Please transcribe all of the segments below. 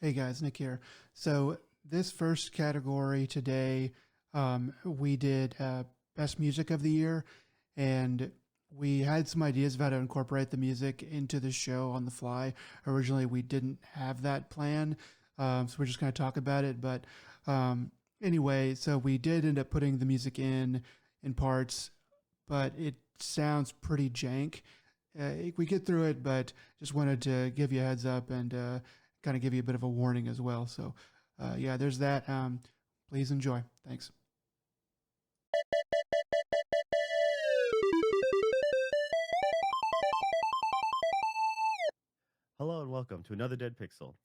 Hey guys, Nick here. So this first category today, we did best music of the year, and we had some ideas of how to incorporate the music into the show on the fly. Originally, we didn't have that plan, so we're just going to talk about it. But anyway, so we did end up putting the music in parts, but it sounds pretty jank. We get through it, but just wanted to give you a heads up and kind of give you a bit of a warning as well. So, yeah, there's that. Please enjoy. Thanks. Hello and welcome to another Dead Pixel.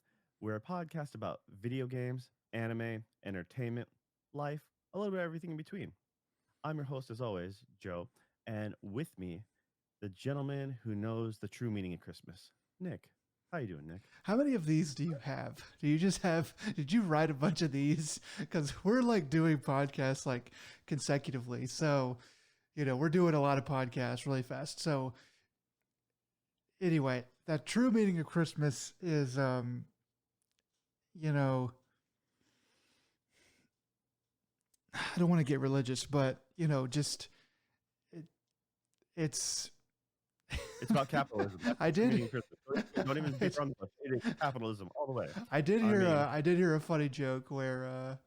We're a podcast about video games, anime, entertainment, life, a little bit of everything in between. I'm your host as always, Joe, and with me, the gentleman who knows the true meaning of Christmas, Nick. How you doing, Nick? How many of these do you have? Do you just have, did you write a bunch of these? Because we're like doing podcasts like consecutively. So, we're doing a lot of podcasts really fast. So, anyway, that true meaning of Christmas is, you know, I don't want to get religious, but, just, it, it's, It's about capitalism. That's I the true meaning did. of Christmas. Don't even beat around the bush. It is capitalism all the way. I mean, I did hear a funny joke where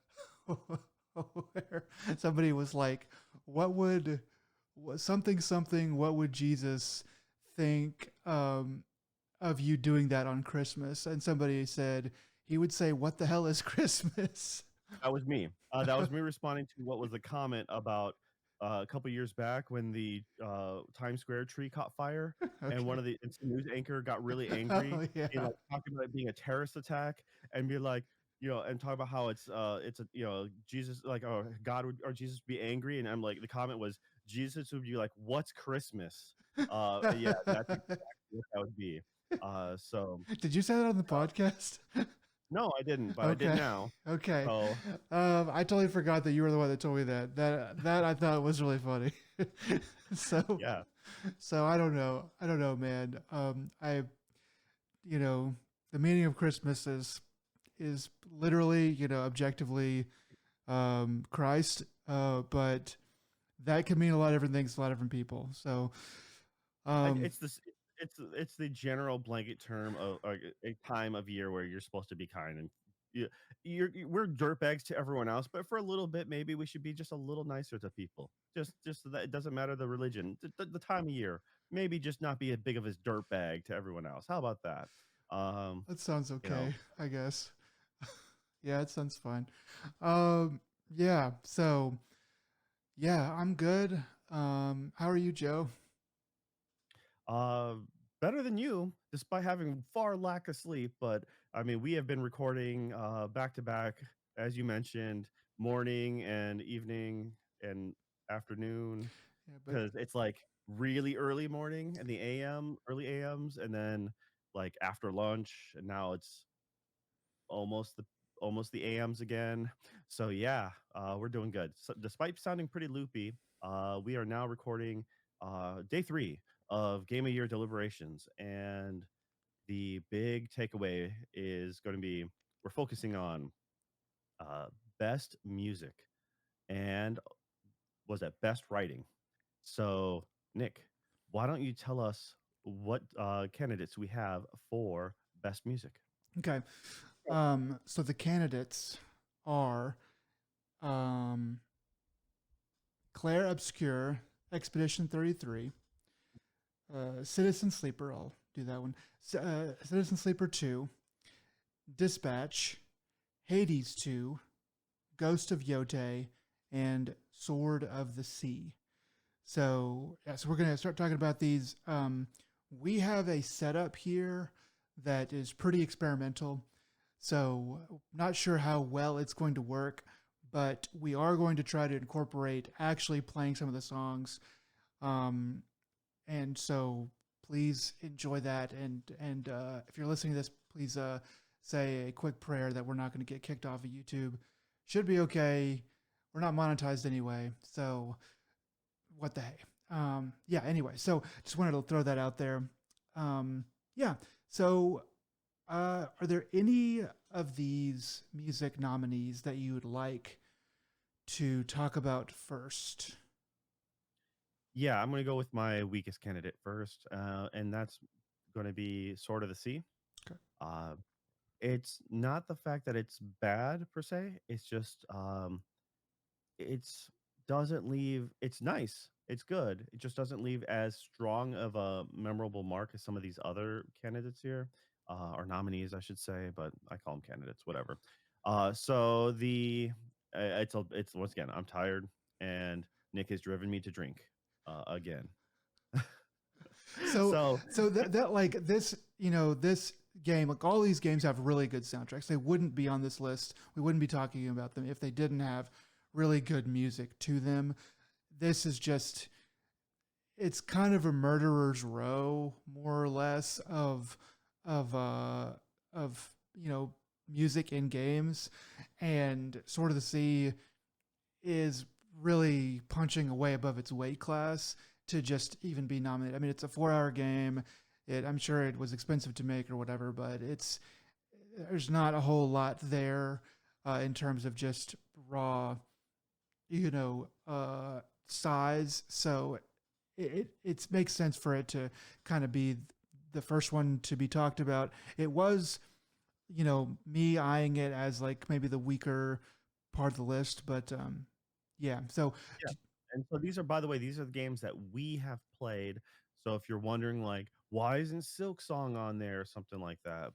where somebody was like, "What would something something? What would Jesus think of you doing that on Christmas?" And somebody said he would say, "What the hell is Christmas?" that was me. That was me responding to what was the comment about a couple years back when the Times Square tree caught fire, and one Okay. of the instant news anchor got really angry, Oh and yeah. like talking about it being a terrorist attack, and be like, and talk about how it's a Jesus, like, oh, God would or Jesus would be angry, and I'm like, the comment was Jesus would be like, what's Christmas? Yeah, that's exactly what that would be. So Did you say that on the podcast? no, I didn't, but I did Okay. now. Okay. So I totally forgot that you were the one that told me that. That I thought was really funny. so yeah. so I don't know. I don't know, man. You know, the meaning of Christmas is literally, objectively Christ. But that can mean a lot of different things to a lot of different people. So um It's this. It's the general blanket term of a time of year where you're supposed to be kind and we're dirtbags to everyone else, but for a little bit, maybe we should be just a little nicer to people. Just so that it doesn't matter the religion, the time of year. Maybe just not be as big of a dirtbag to everyone else. How about that? Um, that sounds you know, okay, I guess. Yeah, it sounds fine. Yeah, so yeah, I'm good. How are you, Joe? Uh, better than you, despite having far lack of sleep. But I mean, we have been recording back to back, as you mentioned, morning and evening and afternoon, Yeah, but because it's like really early morning and the AM, early AMs, and then like after lunch, and now it's almost the almost the AMs again. So yeah, we're doing good. So, despite sounding pretty loopy, we are now recording day 3 of Game of Year deliberations, and the big takeaway is going to be we're focusing on uh, best music and was that best writing. So Nick, why don't you tell us what candidates we have for best music? okay. So the candidates are um, Claire Obscure, Expedition 33, Citizen Sleeper. I'll do that one. Citizen Sleeper 2, Dispatch, Hades 2, Ghost of Yote, and Sword of the Sea. So, yeah, so we're going to start talking about these. We have a setup here that is pretty experimental. So, not sure how well it's going to work, but we are going to try to incorporate actually playing some of the songs. Um, and so, please enjoy that. And if you're listening to this, please say a quick prayer that we're not going to get kicked off of YouTube. Should be okay. We're not monetized anyway, so what the hey. Yeah. Anyway, so just wanted to throw that out there. Yeah. So Are there any of these music nominees that you would like to talk about first? Yeah, I'm gonna go with my weakest candidate first, and that's going to be Sword of the Sea. Okay. Uh, it's not the fact that it's bad per se. It's just it's doesn't leave. It's nice. It's good. It just doesn't leave as strong of a memorable mark as some of these other candidates here, or nominees, I should say. But I call them candidates, whatever. So it's once again, I'm tired, and Nick has driven me to drink again. So So so that like this, this game, like all these games have really good soundtracks. They wouldn't be on this list. We wouldn't be talking about them if they didn't have really good music to them. This is just it's kind of a murderer's row, more or less, of uh of music in games, and Sword of the Sea is really punching away above its weight class to just even be nominated. I mean, it's a 4 hour game. I'm sure it was expensive to make or whatever, but there's not a whole lot there in terms of just raw, size. So it makes sense for it to kind of be the first one to be talked about. It was, me eyeing it as like maybe the weaker part of the list, but yeah. So yeah. And so these are, by the way, these are the games that we have played. So if you're wondering, like, why isn't Silk Song on there or something like that?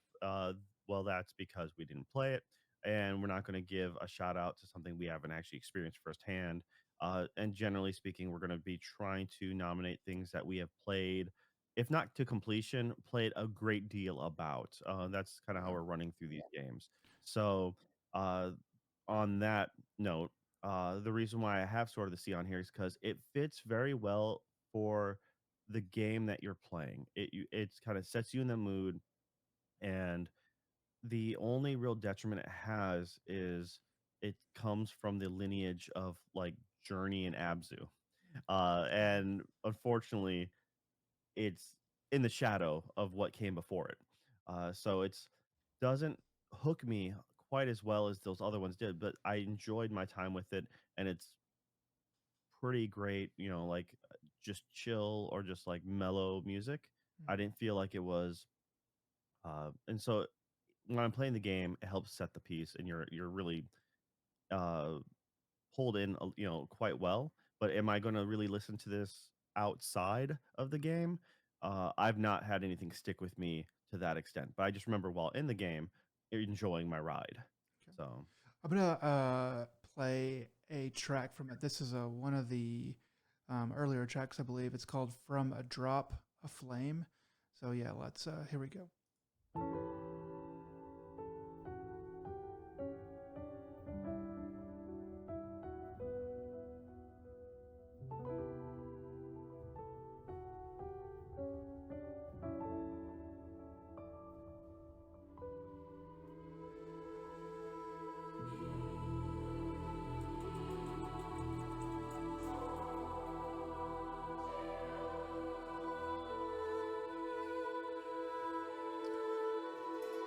Well, that's because we didn't play it, and we're not going to give a shout out to something we haven't actually experienced firsthand. And generally speaking, we're going to be trying to nominate things that we have played, if not to completion, played a great deal about. That's kind of how we're running through these games. So, uh, on that note, the reason why I have Sword of the Sea on here is because it fits very well for the game that you're playing. It's kind of sets you in the mood, and the only real detriment it has is it comes from the lineage of like Journey and Abzu, and unfortunately, it's in the shadow of what came before it. So it's doesn't hook me quite as well as those other ones did, but I enjoyed my time with it, and it's pretty great, like just chill or just like mellow music. I didn't feel like it was and so when I'm playing the game, it helps set the piece and you're really uh pulled in, quite well. But am I going to really listen to this outside of the game? I've not had anything stick with me to that extent, but I just remember while in the game enjoying my ride. okay. So, I'm gonna play a track from it. This is one of the earlier tracks, I believe. It's called "From a Drop of Flame." So yeah, let's. Here we go.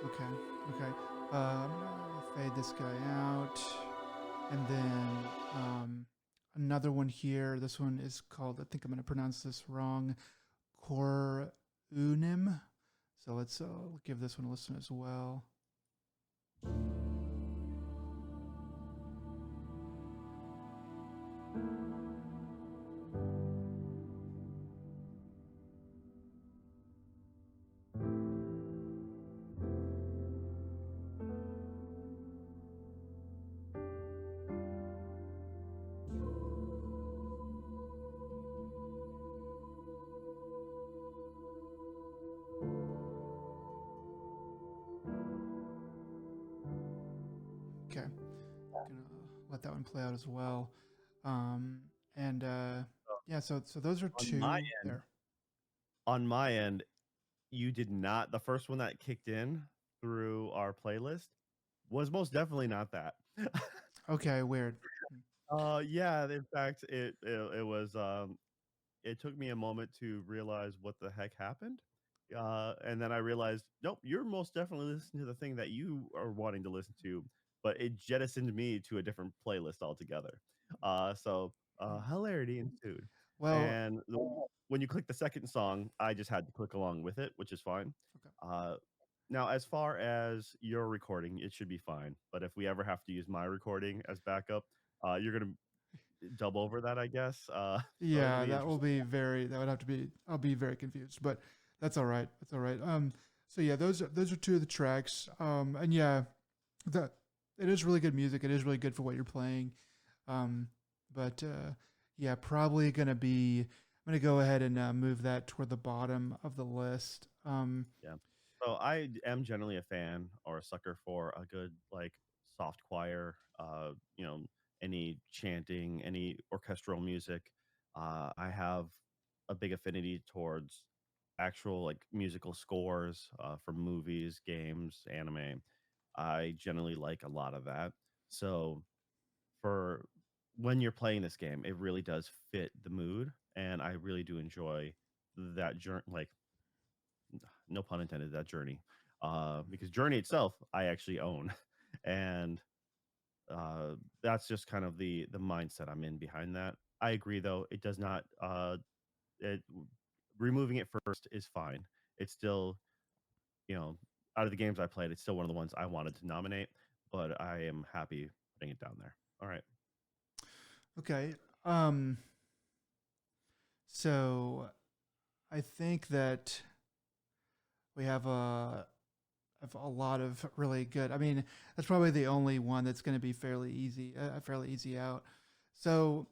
Okay, okay. I'm gonna fade this guy out, and then another one here. This one is called. I think I'm gonna pronounce this wrong. Cor Unim. So let's give this one a listen as well. Okay, gonna let that one play out as well. Um, and yeah, so those are on my two end, there. on my end, you did not. The first one that kicked in through our playlist was most definitely not that. Okay, weird. Yeah, in fact, it was. It took me a moment to realize what the heck happened. And then I realized, nope, you're most definitely listening to the thing that you are wanting to listen to, but it jettisoned me to a different playlist altogether. Hilarity ensued. Well, And when you click the second song, I just had to click along with it, which is fine. okay. Uh, Now, as far as your recording, it should be fine. But if we ever have to use my recording as backup, you're gonna dub over that, I guess. So it'll Yeah, be that will interesting. be very. That would have to be. I'll be very confused, but that's all right. That's all right. So yeah, those are two of the tracks. And yeah, the it is really good music. It is really good for what you're playing. Um, but yeah, probably gonna be. I'm gonna go ahead and move that toward the bottom of the list. Yeah. So I am generally a fan or a sucker for a good like soft choir, any chanting, any orchestral music. I have a big affinity towards actual like musical scores for movies, games, anime. I generally like a lot of that. So for when you're playing this game, it really does fit the mood, and I really do enjoy that journey. Like no pun intended, that journey. Because Journey itself, I actually own, and that's just kind of the mindset I'm in behind that. I agree, though, it does not. It Removing it first is fine. It's still, you know, out of the games I played, it's still one of the ones I wanted to nominate, but I am happy putting it down there. All right. okay. So I think that we have a lot of really good. I mean, that's probably the only one that's going to be fairly easy out. So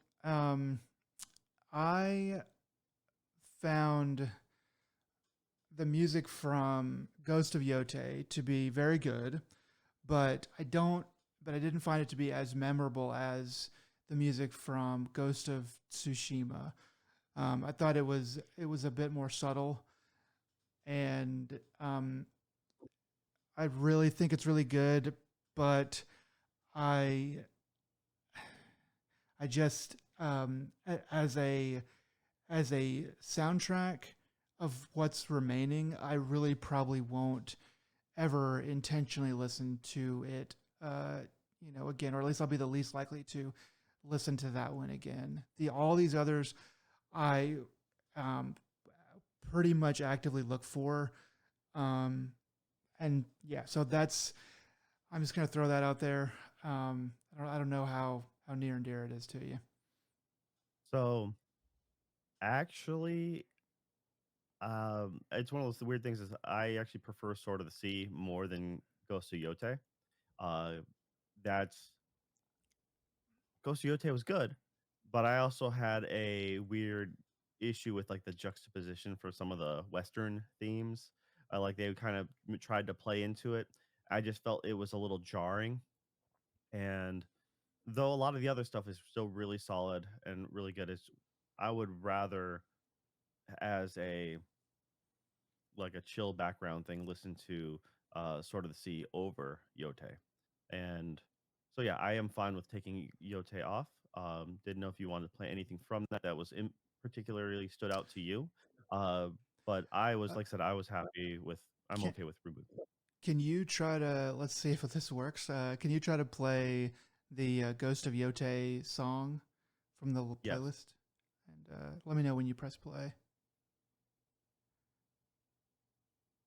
I found the music from Ghost of Yote to be very good, but I didn't find it to be as memorable as the music from Ghost of Tsushima. I thought it was a bit more subtle, and I really think it's really good, but I I just as a soundtrack of what's remaining, I really probably won't ever intentionally listen to it again, or at least I'll be the least likely to listen to that one again. All these others I um pretty much actively look for. Um and yeah, so that's I'm just gonna throw that out there. I don't know how near and dear it is to you. So actually, it's one of those weird things is I actually prefer Sword of the Sea more than Ghost of Yote. Uh, that's Ghost of Yote was good, but I also had a weird issue with like the juxtaposition for some of the Western themes. Like they kind of tried to play into it. I just felt it was a little jarring. And though a lot of the other stuff is still really solid and really good, I would rather, as a like a chill background thing, listen to Sword of the Sea over Yote. And so yeah, I am fine with taking Yote off. Didn't know if you wanted to play anything from that was particularly stood out to you. Uh, but I was, Uh, like I said, I was happy with. I'm can okay with removing. can you try to let's see if this works? Can you try to play the Ghost of Yote song from the Yes. playlist? And let me know when you press play.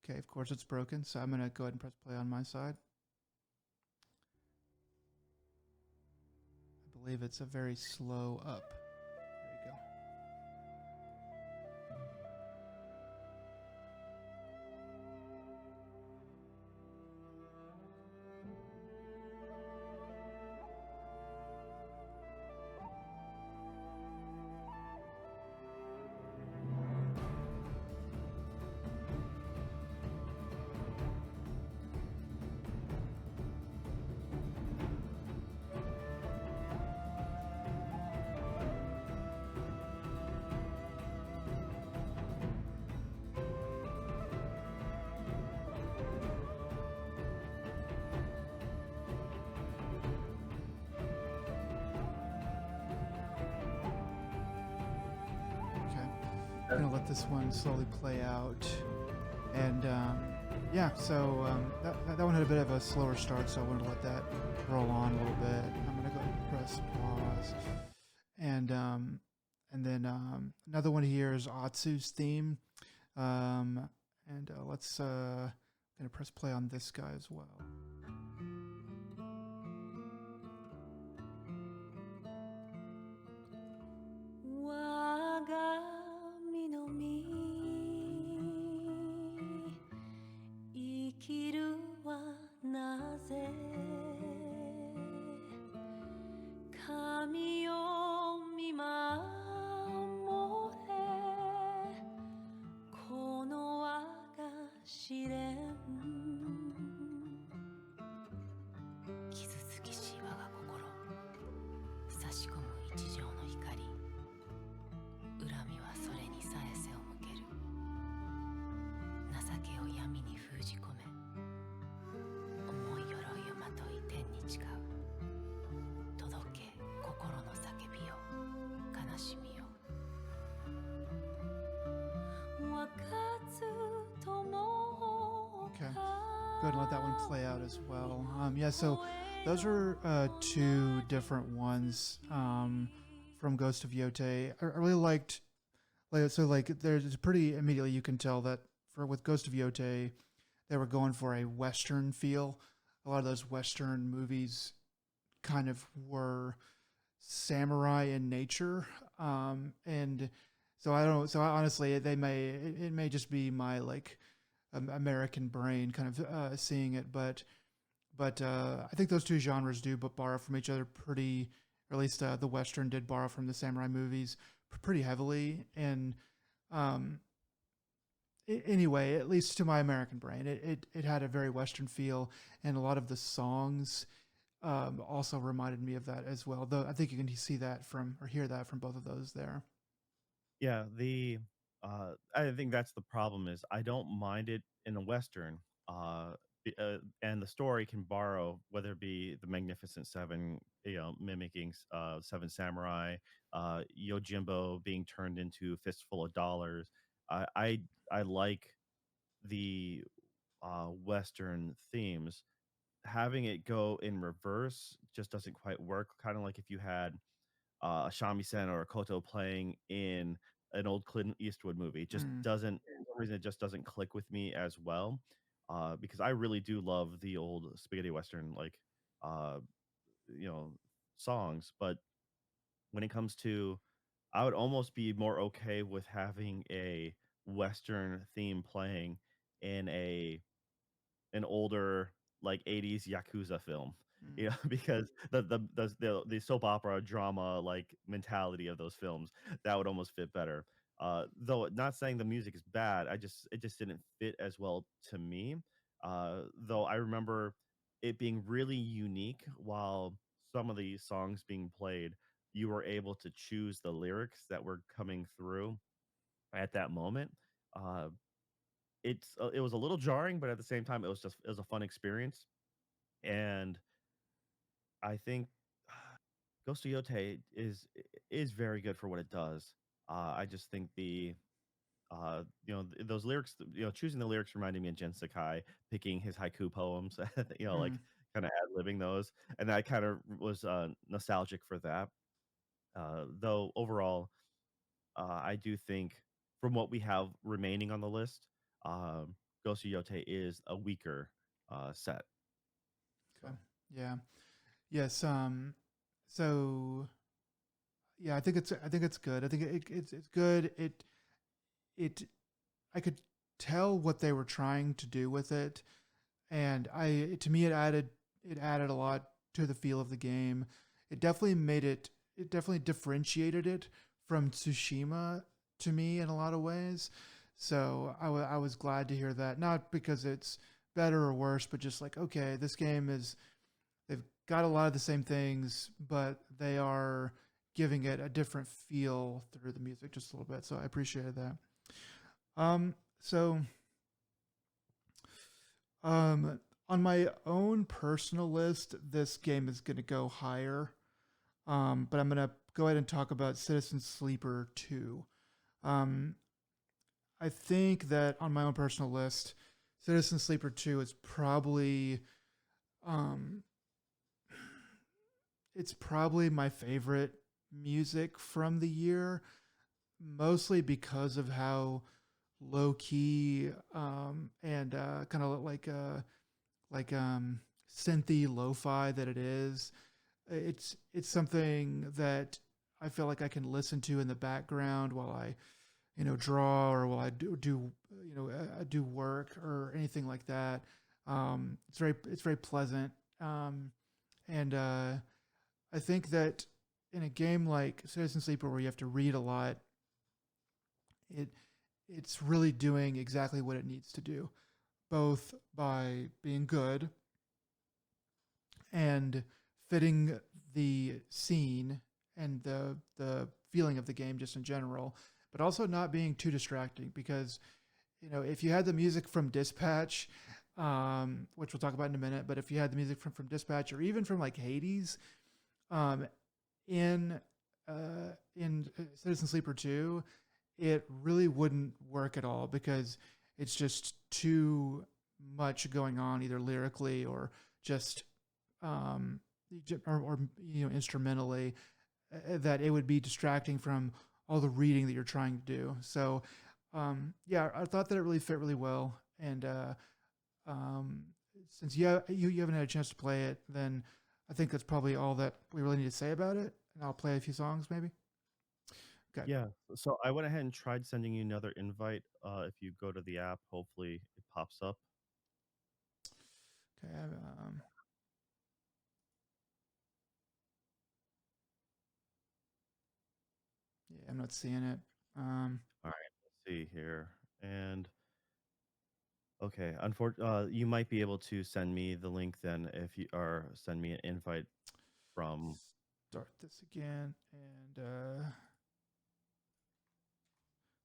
Okay, of course it's broken, so I'm gonna go ahead and press play on my side. I believe it's a very slow up. There you go. Okay, I'm gonna let this one slowly play out, And yeah, so that one had a bit of a slower start, so I wanted to let that roll on a little bit. I'm gonna go ahead and press pause, and another one here is Atsu's theme, and let's gonna press play on this guy as well. 我が身の身生きるはなぜ神を見守れこの我が試練傷つきし我が心差し込む一条の光恨みはそれにさえ背を向ける情けを闇に封じ込め重い鎧をまとい天に誓う届け心の叫びよ悲しみよ分かつとも Okay, go ahead and let that one play out as well. Yeah, so those are two different ones from Ghost of Yote. I really liked, there's pretty immediately you can tell that with Ghost of Yote, they were going for a Western feel. A lot of those Western movies kind of were samurai in nature, and so I don't. So honestly, it may just be my American brain kind of seeing it, but I think those two genres do but borrow from each other pretty, or at least the Western did borrow from the samurai movies pretty heavily. And anyway, at least to my American brain, it had a very Western feel, and a lot of the songs also reminded me of that as well. Though I think you can see that from or hear that from both of those there. Yeah, I think that's the problem is I don't mind it in a Western. And the story can borrow whether it be the Magnificent Seven, mimicking Seven Samurai, Yojimbo being turned into Fistful of Dollars. I like the Western themes. Having it go in reverse just doesn't quite work. Kind of like if you had a shamisen or a koto playing in an old Clint Eastwood movie. It just Mm, doesn't, for some reason, it just doesn't click with me as well. Because I really do love the old spaghetti western, uh, you know, songs. But when it comes to, I would almost be more okay with having a western theme playing in an older like 80s yakuza film, mm, because the soap opera drama like mentality of those films, that would almost fit better. Though not saying the music is bad, it just didn't fit as well to me. Though I remember it being really unique. While some of the songs being played, you were able to choose the lyrics that were coming through at that moment. uh, it was a little jarring, but at the same time, it was a fun experience. And I think Ghost of Yote is very good for what it does. I just think those lyrics, choosing the lyrics reminded me of Jen Sakai picking his haiku poems, like mm. kind of ad-libbing those, and I kind of was nostalgic for that. Though overall, I do think from what we have remaining on the list, um, Ghost of Yote is a weaker set. Okay. So Yeah. Yes. So yeah, I think it's good. I think it's good. It I could tell what they were trying to do with it, and to me it added a lot to the feel of the game. It definitely differentiated it from Tsushima to me in a lot of ways. So I was glad to hear that, not because it's better or worse, but just like, okay, this game is, they've got a lot of the same things, but they are giving it a different feel through the music just a little bit. So I appreciated that. So on my own personal list, this game is going to go higher. But I'm going to go ahead and talk about Citizen Sleeper 2. Um, I think that on my own personal list, Citizen Sleeper 2 is probably um, it's probably my favorite music from the year, mostly because of how low key and kind of like synthy lo-fi that it is. It's something that I feel like I can listen to in the background while I draw or while I do do work or anything like that. It's very pleasant, and I think that in a game like Citizen Sleeper where you have to read a lot, it it's really doing exactly what it needs to do, both by being good and fitting the scene and the feeling of the game just in general, but also not being too distracting because if you had the music from Dispatch, which we'll talk about in a minute, but if you had the music from Dispatch or even from like Hades, um, in Citizen Sleeper 2, it really wouldn't work at all because it's just too much going on either lyrically or just um, or instrumentally, that it would be distracting from all the reading that you're trying to do. So yeah, I thought that it really fit really well. And um, since you haven't had a chance to play it, then I think that's probably all that we really need to say about it. And I'll play a few songs maybe. Okay. Yeah. So I went ahead and tried sending you another invite. If you go to the app, hopefully it pops up. Okay. Yeah, I'm not seeing it. All right. Let's see here. And okay, you might be able to send me the link then if you or send me an invite from. Start this again, and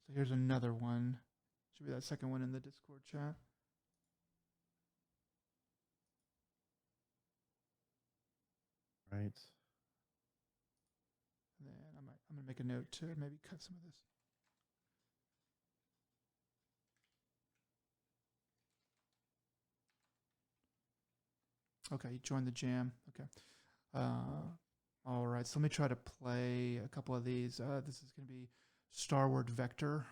so here's another one. Should be that second one in the Discord chat. Right. And then I'm gonna make a note to maybe cut some of this. Okay, you joined the jam. Okay. All right, so let me try to play a couple of these. This is going to be Starward Vector,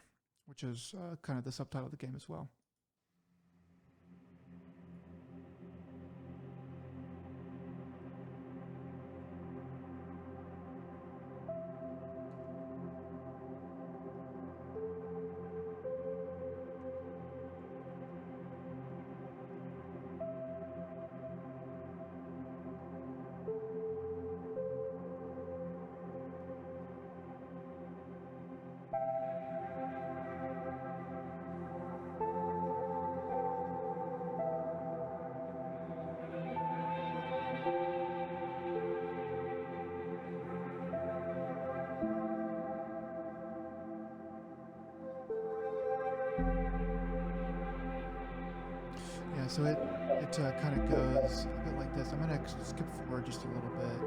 which is kind of the subtitle of the game as well. Yeah, so it kind of goes a bit like this. I'm going to actually skip forward just a little bit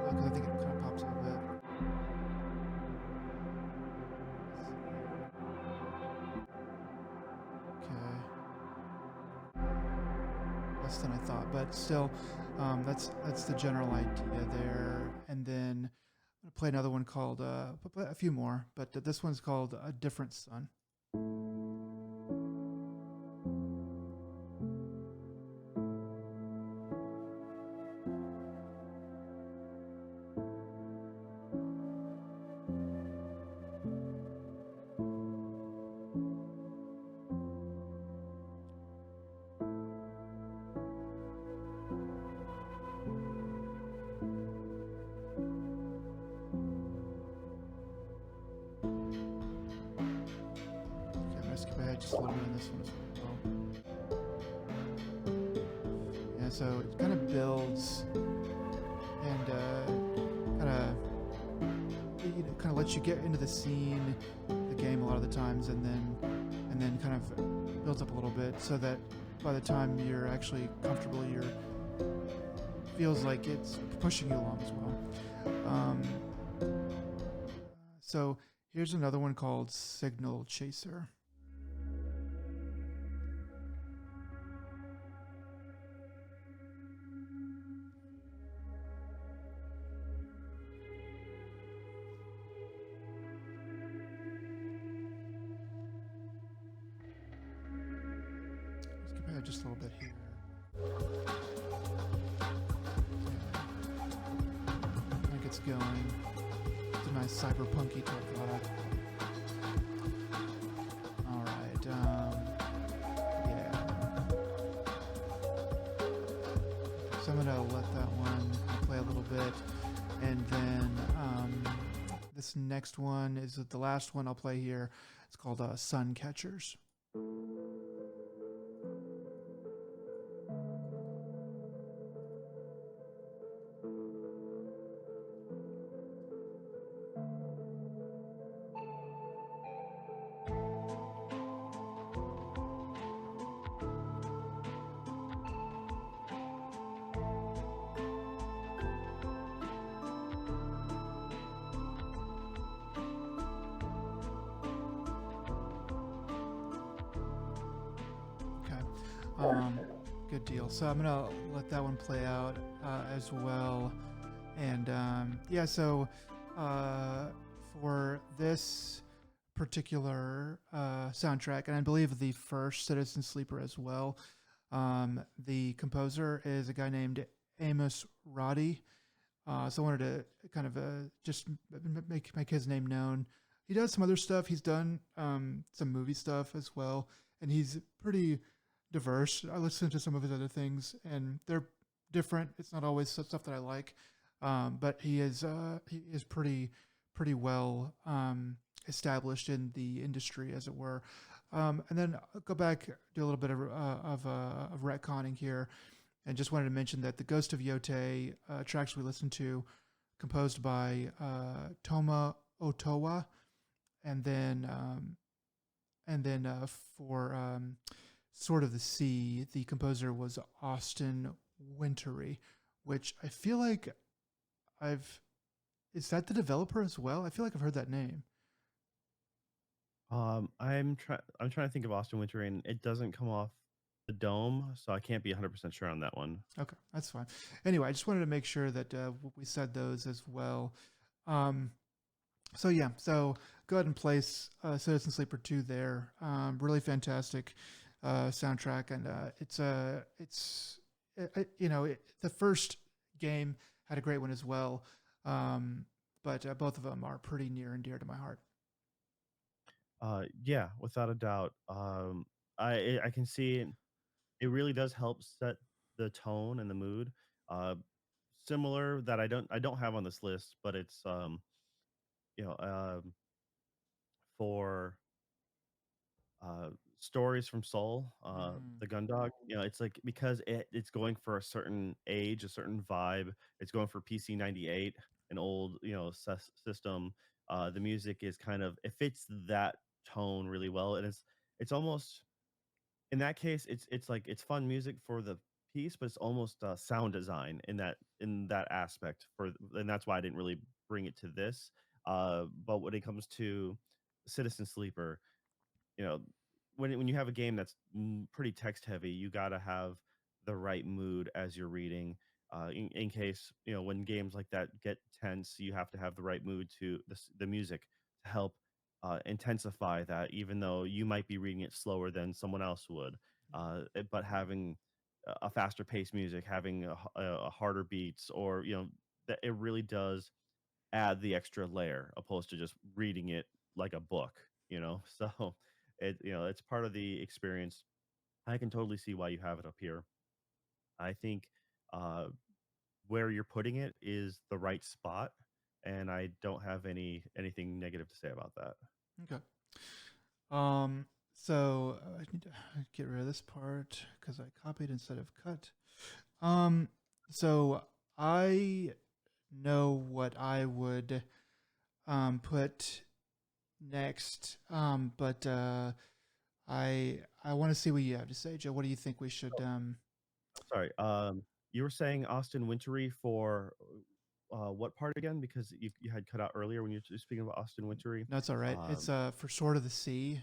because I think it kind of pops up a bit. Okay. Less than I thought, but still, that's the general idea there. And then I'm going to play another one called, a few more, but this one's called A Different Sun. Skip ahead just a little bit on this one as well. Yeah, so it kind of builds and kind of lets you get into the scene, the game a lot of the times, and then kind of builds up a little bit so that by the time you're actually comfortable, feels like it's pushing you along as well. So Here's another one called Signal Chaser. Let's skip ahead just a little bit here. I think it's going. It's a nice cyberpunky type vibe. All right. Yeah. So I'm gonna let that one play a little bit, and then this next one is the last one I'll play here. It's called Sun Catchers. Good deal. So I'm gonna let that one play out as well, and yeah. So for this particular soundtrack, and I believe the first Citizen Sleeper as well, the composer is a guy named Amos Roddy. So I wanted to kind of just make his name known. He does some other stuff. He's done some movie stuff as well, and he's pretty diverse. I listen to some of his other things, and they're different. It's not always stuff that I like, but he is pretty well established in the industry, as it were. And then I'll go back, do a little bit of retconning here, and just wanted to mention that the Ghost of Yote tracks we listened to, composed by Toma Otowa, and then for Sword of the Sea, the composer was Austin Wintory, which I feel like is that the developer as well? I feel like I've heard that name. I'm trying to think of Austin Wintory, and it doesn't come off the dome, so I can't be 100% sure on that one. Okay, that's fine. Anyway, I just wanted to make sure that we said those as well. So yeah, so go ahead and place Citizen Sleeper 2 there. Really fantastic soundtrack, and the first game had a great one as well, but both of them are pretty near and dear to my heart. Yeah, without a doubt. I can see it really does help set the tone and the mood. Uh, Similar that I don't have on this list, but it's you know for Stories from Soul, Mm. the Gundog. It's like because it's going for a certain age, a certain vibe. It's going for PC 98, an old system. The music is kind of it fits that tone really well, and it's almost in that case it's like it's fun music for the piece, but it's almost sound design in that aspect and that's why I didn't really bring it to this. But when it comes to Citizen Sleeper, you know, when you have a game that's pretty text heavy, you got to have the right mood as you're reading. In case when games like that get tense, you have to have the right mood to the music to help intensify that, even though you might be reading it slower than someone else would. But having a faster paced music, having a harder beats, or that it really does add the extra layer opposed to just reading it like a book. So it's part of the experience. I can totally see why you have it up here. I think uh where you're putting it is the right spot, and I don't have anything negative to say about that. Okay. So I need to get rid of this part because I copied instead of cut. So I know what I would put next, but I want to see what you have to say, Joe. What do you think we should? Sorry, you were saying Austin Wintory for what part again? Because you had cut out earlier when you were speaking about Austin Wintory. That's all right. It's Um, for Sword of the Sea.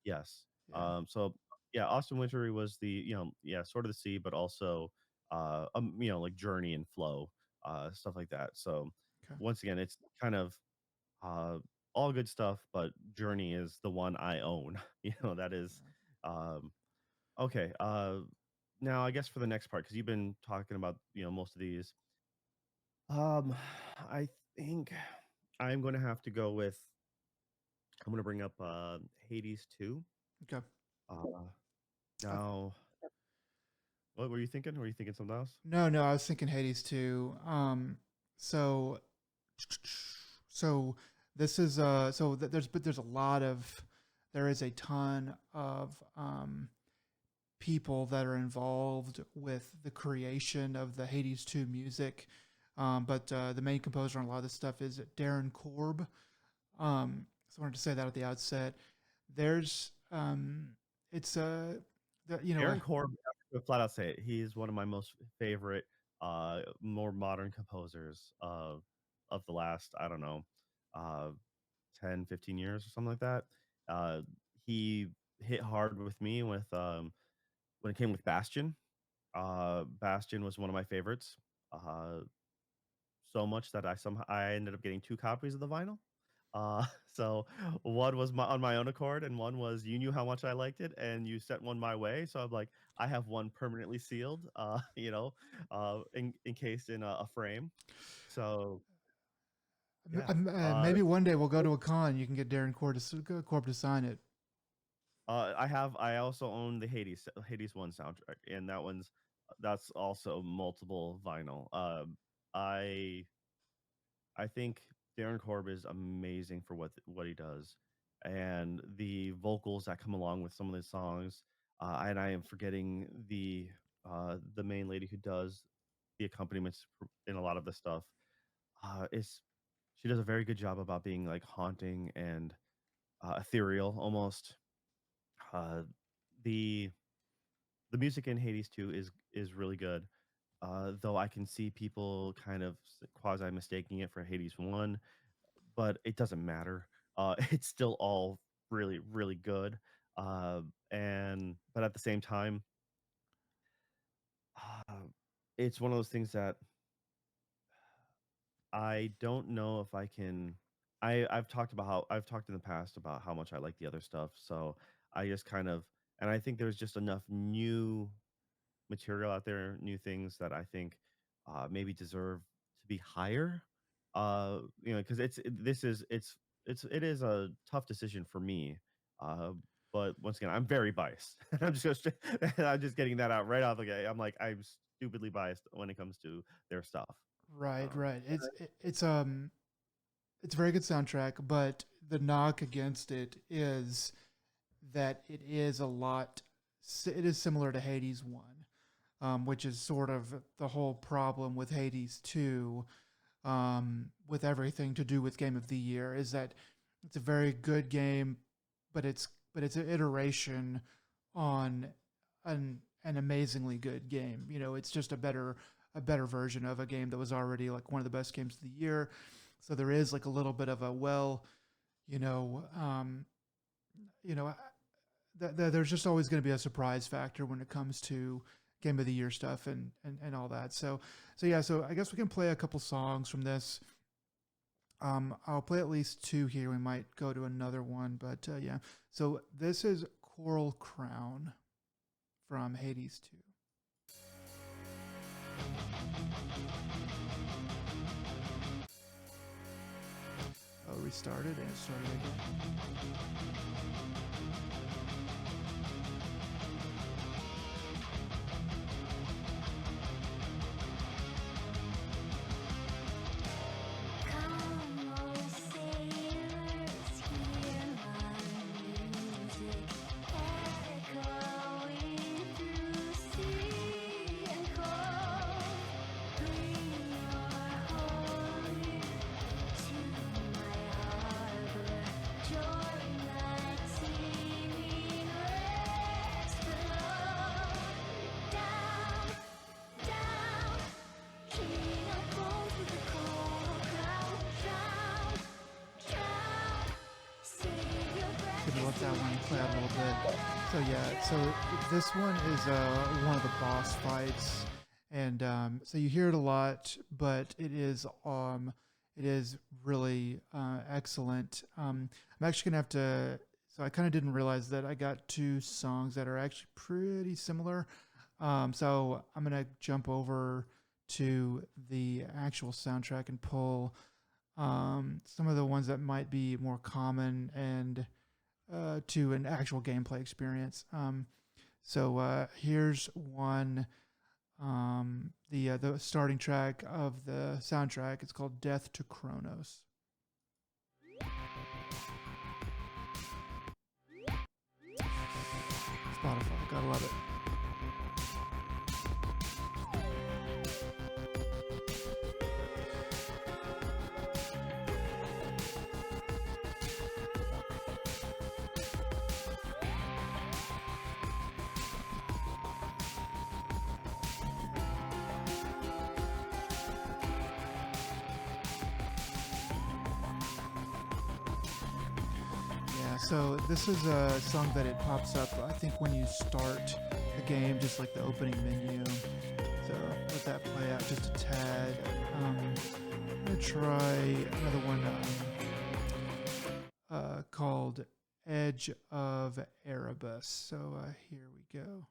yes. Yeah. So yeah, Austin Wintory was the yeah, Sword of the Sea, but also like Journey and Flow, stuff like that. So Okay. once again, it's kind of uh all good stuff, but Journey is the one I own. That is um okay. Now I guess for the next part, because you've been talking about most of these, um, I think I'm going to have to go with. I'm going to bring up Hades 2. Okay. Uh, Uh, now, what were you thinking? Were you thinking something else? no, I was thinking Hades too. So, so this is there's a lot of there is a ton of people that are involved with the creation of the Hades 2 music. But the main composer on a lot of this stuff is Darren Korb. So I wanted to say that at the outset. There's it's Aaron Korb, to flat out say it, he's one of my most favorite, more modern composers of the last, I don't know, uh, 10, 15 years or something like that. Uh, he hit hard with me when it came with Bastion. Bastion was one of my favorites. Uh, so much that I ended up getting two copies of the vinyl. So one was on my own accord, and one was you knew how much I liked it, and you sent one my way. So I'm like, I have one permanently sealed, encased in a frame. So yeah, maybe one day we'll go to a con. You can get Darren Korb to sign it. I also own the Hades 1 soundtrack, and that's also multiple vinyl. I I think Darren Korb is amazing for what he does, and the vocals that come along with some of the songs. And I am forgetting the main lady who does the accompaniments in a lot of the stuff. Is She does a very good job about being like haunting and ethereal almost. Uh, the the music in Hades 2 is really good. Though I can see people kind of quasi mistaking it for Hades 1, but it doesn't matter. It's still all really, really good. And but at the same time, uh, it's one of those things that I don't know if I can. I've talked in the past about how much I like the other stuff. So I just kind of, and I think there's just enough new material out there, new things that I think maybe deserve to be higher. Because it is a tough decision for me. Uh, but once again, I'm very biased. I'm just getting that out right off the gate. I'm stupidly biased when it comes to their stuff. Right, Um, right. It's a very good soundtrack, but the knock against it is that it is similar to Hades 1, which is sort of the whole problem with Hades 2, with everything to do with Game of the Year, is that it's a very good game, but it's an iteration on an amazingly good game. It's just a better version of a game that was already like one of the best games of the year. So there is like a little bit of a you know, um, you know, there's just always going to be a surprise factor when it comes to game of the year stuff and all that. So I guess we can play a couple songs from this. I'll play at least two here. We might go to another one, but yeah. So this is Coral Crown from Hades 2. Oh, restarted and it started again. let that one play out a little bit. So yeah, so this one is one of the boss fights, and so you hear it a lot, but it is really excellent. I'm actually gonna have to. So I kind of didn't realize that I got two songs that are actually pretty similar. So I'm gonna jump over to the actual soundtrack and pull some of the ones that might be more common and to an actual gameplay experience. So here's one, the starting track of the soundtrack. It's called "Death to Chronos." Spotify, gotta love it. Yeah, so this is a song that it pops up, I think, when you start the game, just like the opening menu. So let that play out just a tad. I'm gonna try another one called Edge of Erebus. So here we go.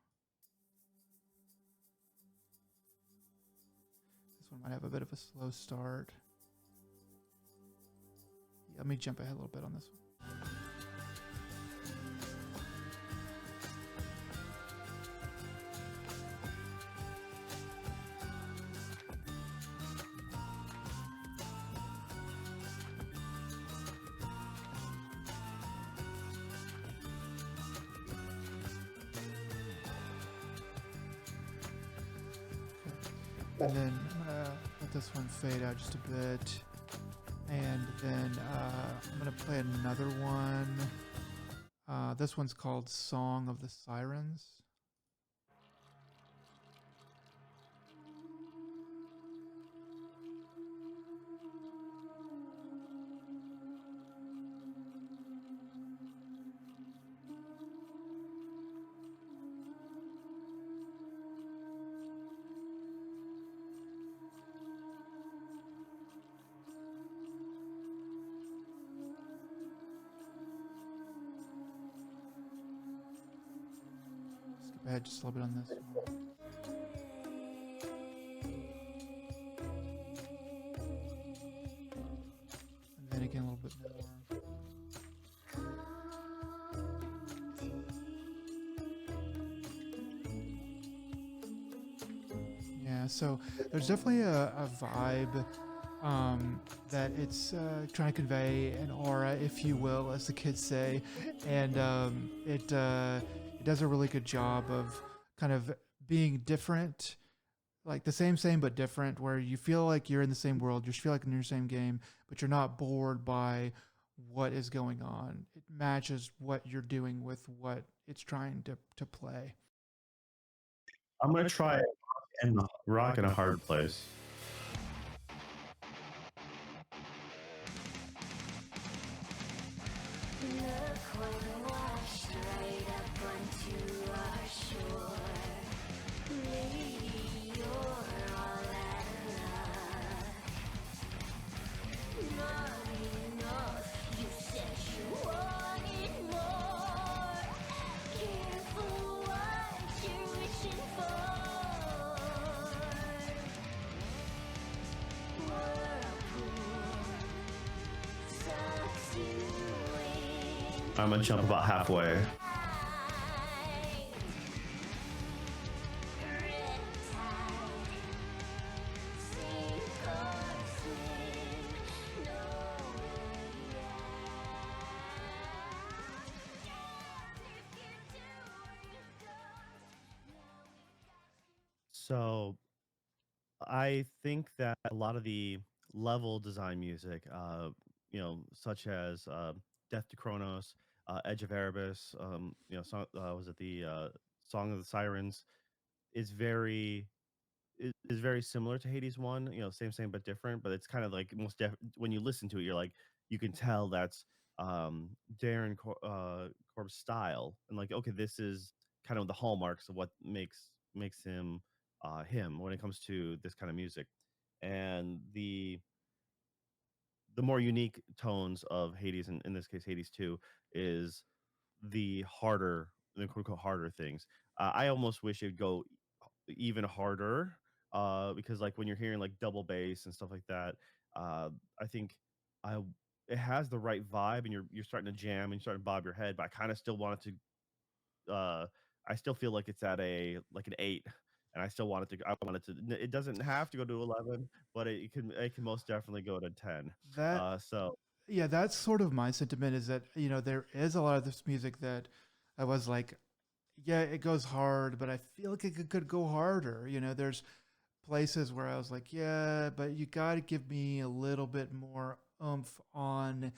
This one might have a bit of a slow start. Yeah, let me jump ahead a little bit on this one. And then I'm gonna let this one fade out just a bit. And then I'm gonna play another one. This one's called Song of the Sirens. Skip ahead just a little bit on this one. And then again a little bit more. Yeah, so there's definitely a vibe that it's trying to convey, an aura, if you will, as the kids say, and it does a really good job of kind of being different, like the same but different, where you feel like you're in the same world, you feel like you're in your same game, but you're not bored by what is going on. It matches what you're doing with what it's trying to play. I'm gonna try and rock in a hard place. Look what washed right up onto our shore. Maybe you're all out of luck. Not enough, you said you wanted more. Careful what you're wishing for. Whirlpool sucks you in. I'm gonna jump about halfway. So I think that a lot of the level design music, such as Death to Chronos, Edge of Erebus, was it the Song of the Sirens, is very similar to Hades one. Same but different. But it's kind of like when you listen to it, you're like you can tell that's Korb's style, and like, okay, this is kind of the hallmarks of what makes him him when it comes to this kind of music. And the more unique tones of Hades, in this case Hades 2, is the quote unquote harder things. I almost wish it'd go even harder, because like when you're hearing like double bass and stuff like that, I think I it has the right vibe, and you're starting to jam and you're starting to bob your head, but I kind of still want it to I still feel like it's at a like an 8, and I still want it to it doesn't have to go to 11, but it can most definitely go to 10. That So Yeah, that's sort of my sentiment. Is that there is a lot of this music that I was like, yeah, it goes hard, but I feel like it could go harder. There's places where I was like, yeah, but you got to give me a little bit more oomph on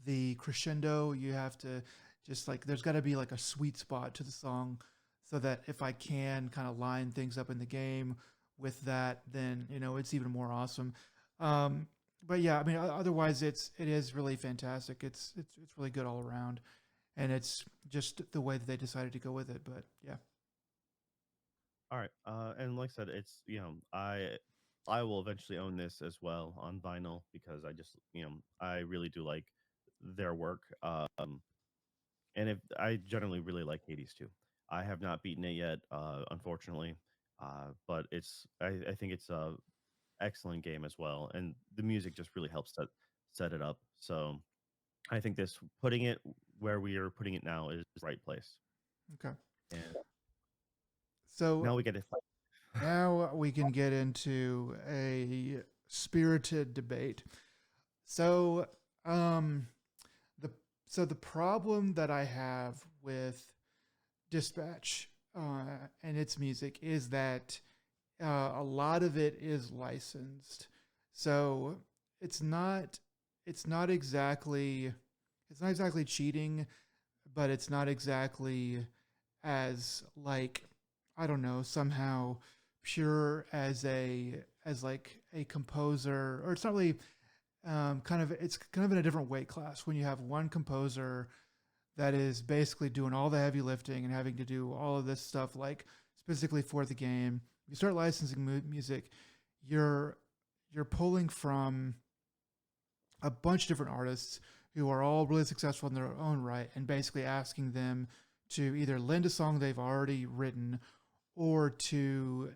the crescendo. You have to just like, there's got to be like a sweet spot to the song so that if I can kind of line things up in the game with that, then, it's even more awesome. Um, but yeah, I mean, otherwise it is really fantastic. It's really good all around. And it's just the way that they decided to go with it. But yeah. all right, and like I said, it's I will eventually own this as well on vinyl, because I really do like their work. And if I generally really like Hades too. I have not beaten it yet, unfortunately, but I think it's a excellent game as well, and the music just really helps set it up. So I think this putting it where we are putting it now is the right place. Okay. And So now we get to fight. now we can get into a spirited debate. So, um, the the problem that I have with Dispatch and its music is that a lot of it is licensed. So it's not it's not exactly it's not exactly cheating, but it's not exactly as like I don't know, somehow pure as like a composer, or it's not really it's kind of in a different weight class when you have one composer that is basically doing all the heavy lifting and having to do all of this stuff like specifically for the game. You start licensing music, you're pulling from a bunch of different artists who are all really successful in their own right, and basically asking them to either lend a song they've already written, or to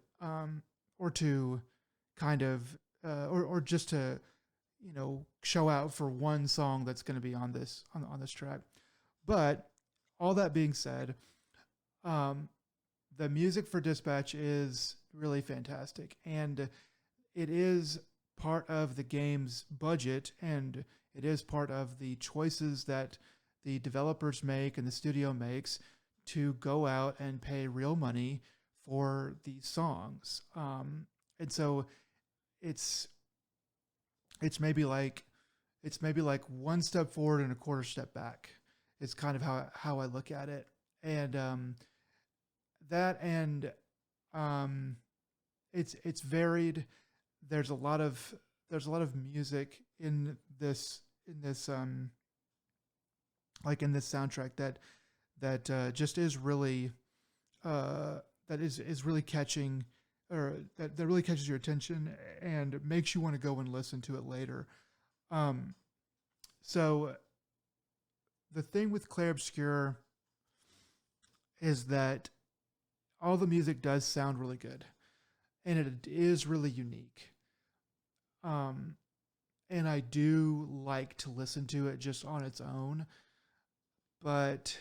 kind of or just to show out for one song that's going to be on this track. But all that being said, um, the music for Dispatch is really fantastic, and it is part of the game's budget, and it is part of the choices that the developers make and the studio makes to go out and pay real money for these songs. And so it's it's maybe like it's maybe like one step forward and a quarter step back. It's kind of how I look at it, and that and um, it's varied. There's a lot of music in this like in this soundtrack that just is really that is really catching, or that really catches your attention and makes you want to go and listen to it later. Um, so the thing with Clair Obscur is that all the music does sound really good, and it is really unique. Um, and I do like to listen to it just on its own, but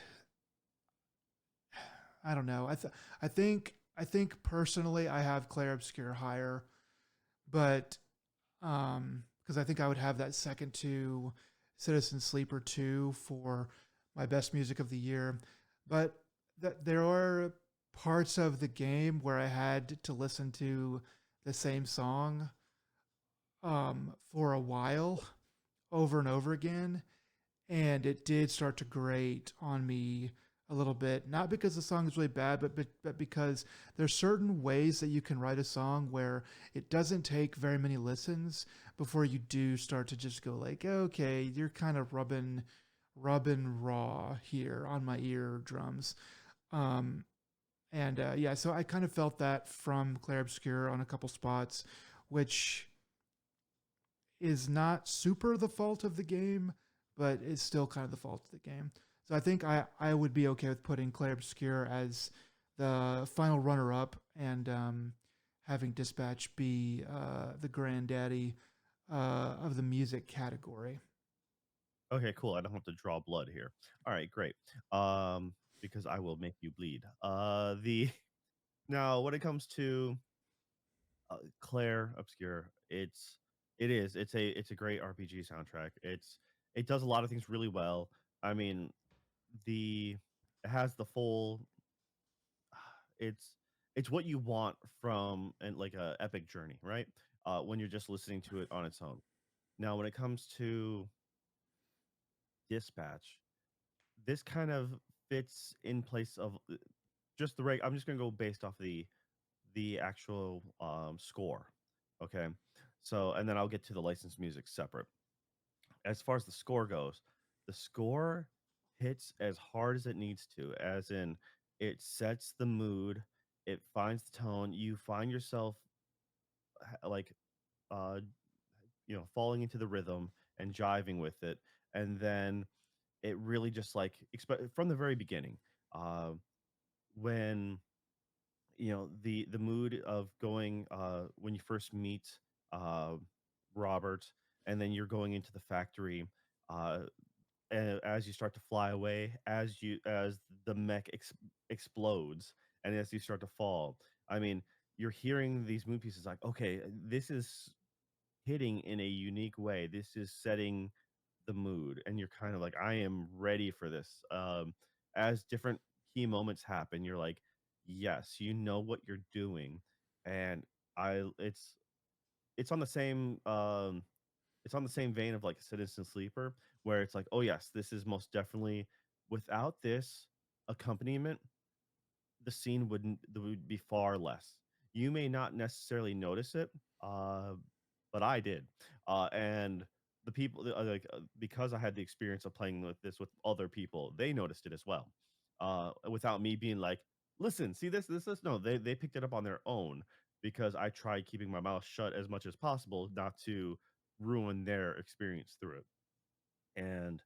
I don't know. I think personally I have Clair Obscur higher, but because I think I would have that second to Citizen Sleeper 2 for my best music of the year. But there are parts of the game where I had to listen to the same song for a while over and over again, and it did start to grate on me a little bit. Not because the song is really bad, but because there's certain ways that you can write a song where it doesn't take very many listens before you do start to just go like, okay, you're kind of rubbing raw here on my eardrums. Um, and yeah, so I kind of felt that from Clair Obscur on a couple spots, which is not super the fault of the game, but is still kind of the fault of the game. So I think I would be okay with putting Clair Obscur as the final runner up and having Dispatch be the granddaddy of the music category. Okay, cool. I don't have to draw blood here. All right, great. Because I will make you bleed. The Now when it comes to Claire Obscure, it's a great RPG soundtrack. It does a lot of things really well. I mean, the it has the full it's it's what you want from and like a epic journey, right? When you're just listening to it on its own. Now, when it comes to Dispatch, this kind of fits in place of just the right. I'm just gonna go based off the actual score. Okay, so and then I'll get to the licensed music separate. As far as the score goes, the score hits as hard as it needs to, as in it sets the mood, it finds the tone. You find yourself like uh falling into the rhythm and jiving with it, and then it really just like from the very beginning, uh, when the mood of going when you first meet uh, Robert, and then you're going into the factory. Uh, and as you start to fly away, as the mech explodes, and as you start to fall, I mean, you're hearing these mood pieces like, okay, this is hitting in a unique way. This is setting the mood, and you're kind of like, I am ready for this. As different key moments happen, you're like, yes, you know what you're doing, and I it's on the same it's on the same vein of like Citizen Sleeper, where it's like, oh yes, this is most definitely without this accompaniment, the scene would be far less. You may not necessarily notice it, uh, but I did, and the people because I had the experience of playing with this with other people, they noticed it as well, without me being like, "Listen, see this." No, they picked it up on their own because I tried keeping my mouth shut as much as possible, not to ruin their experience through it. And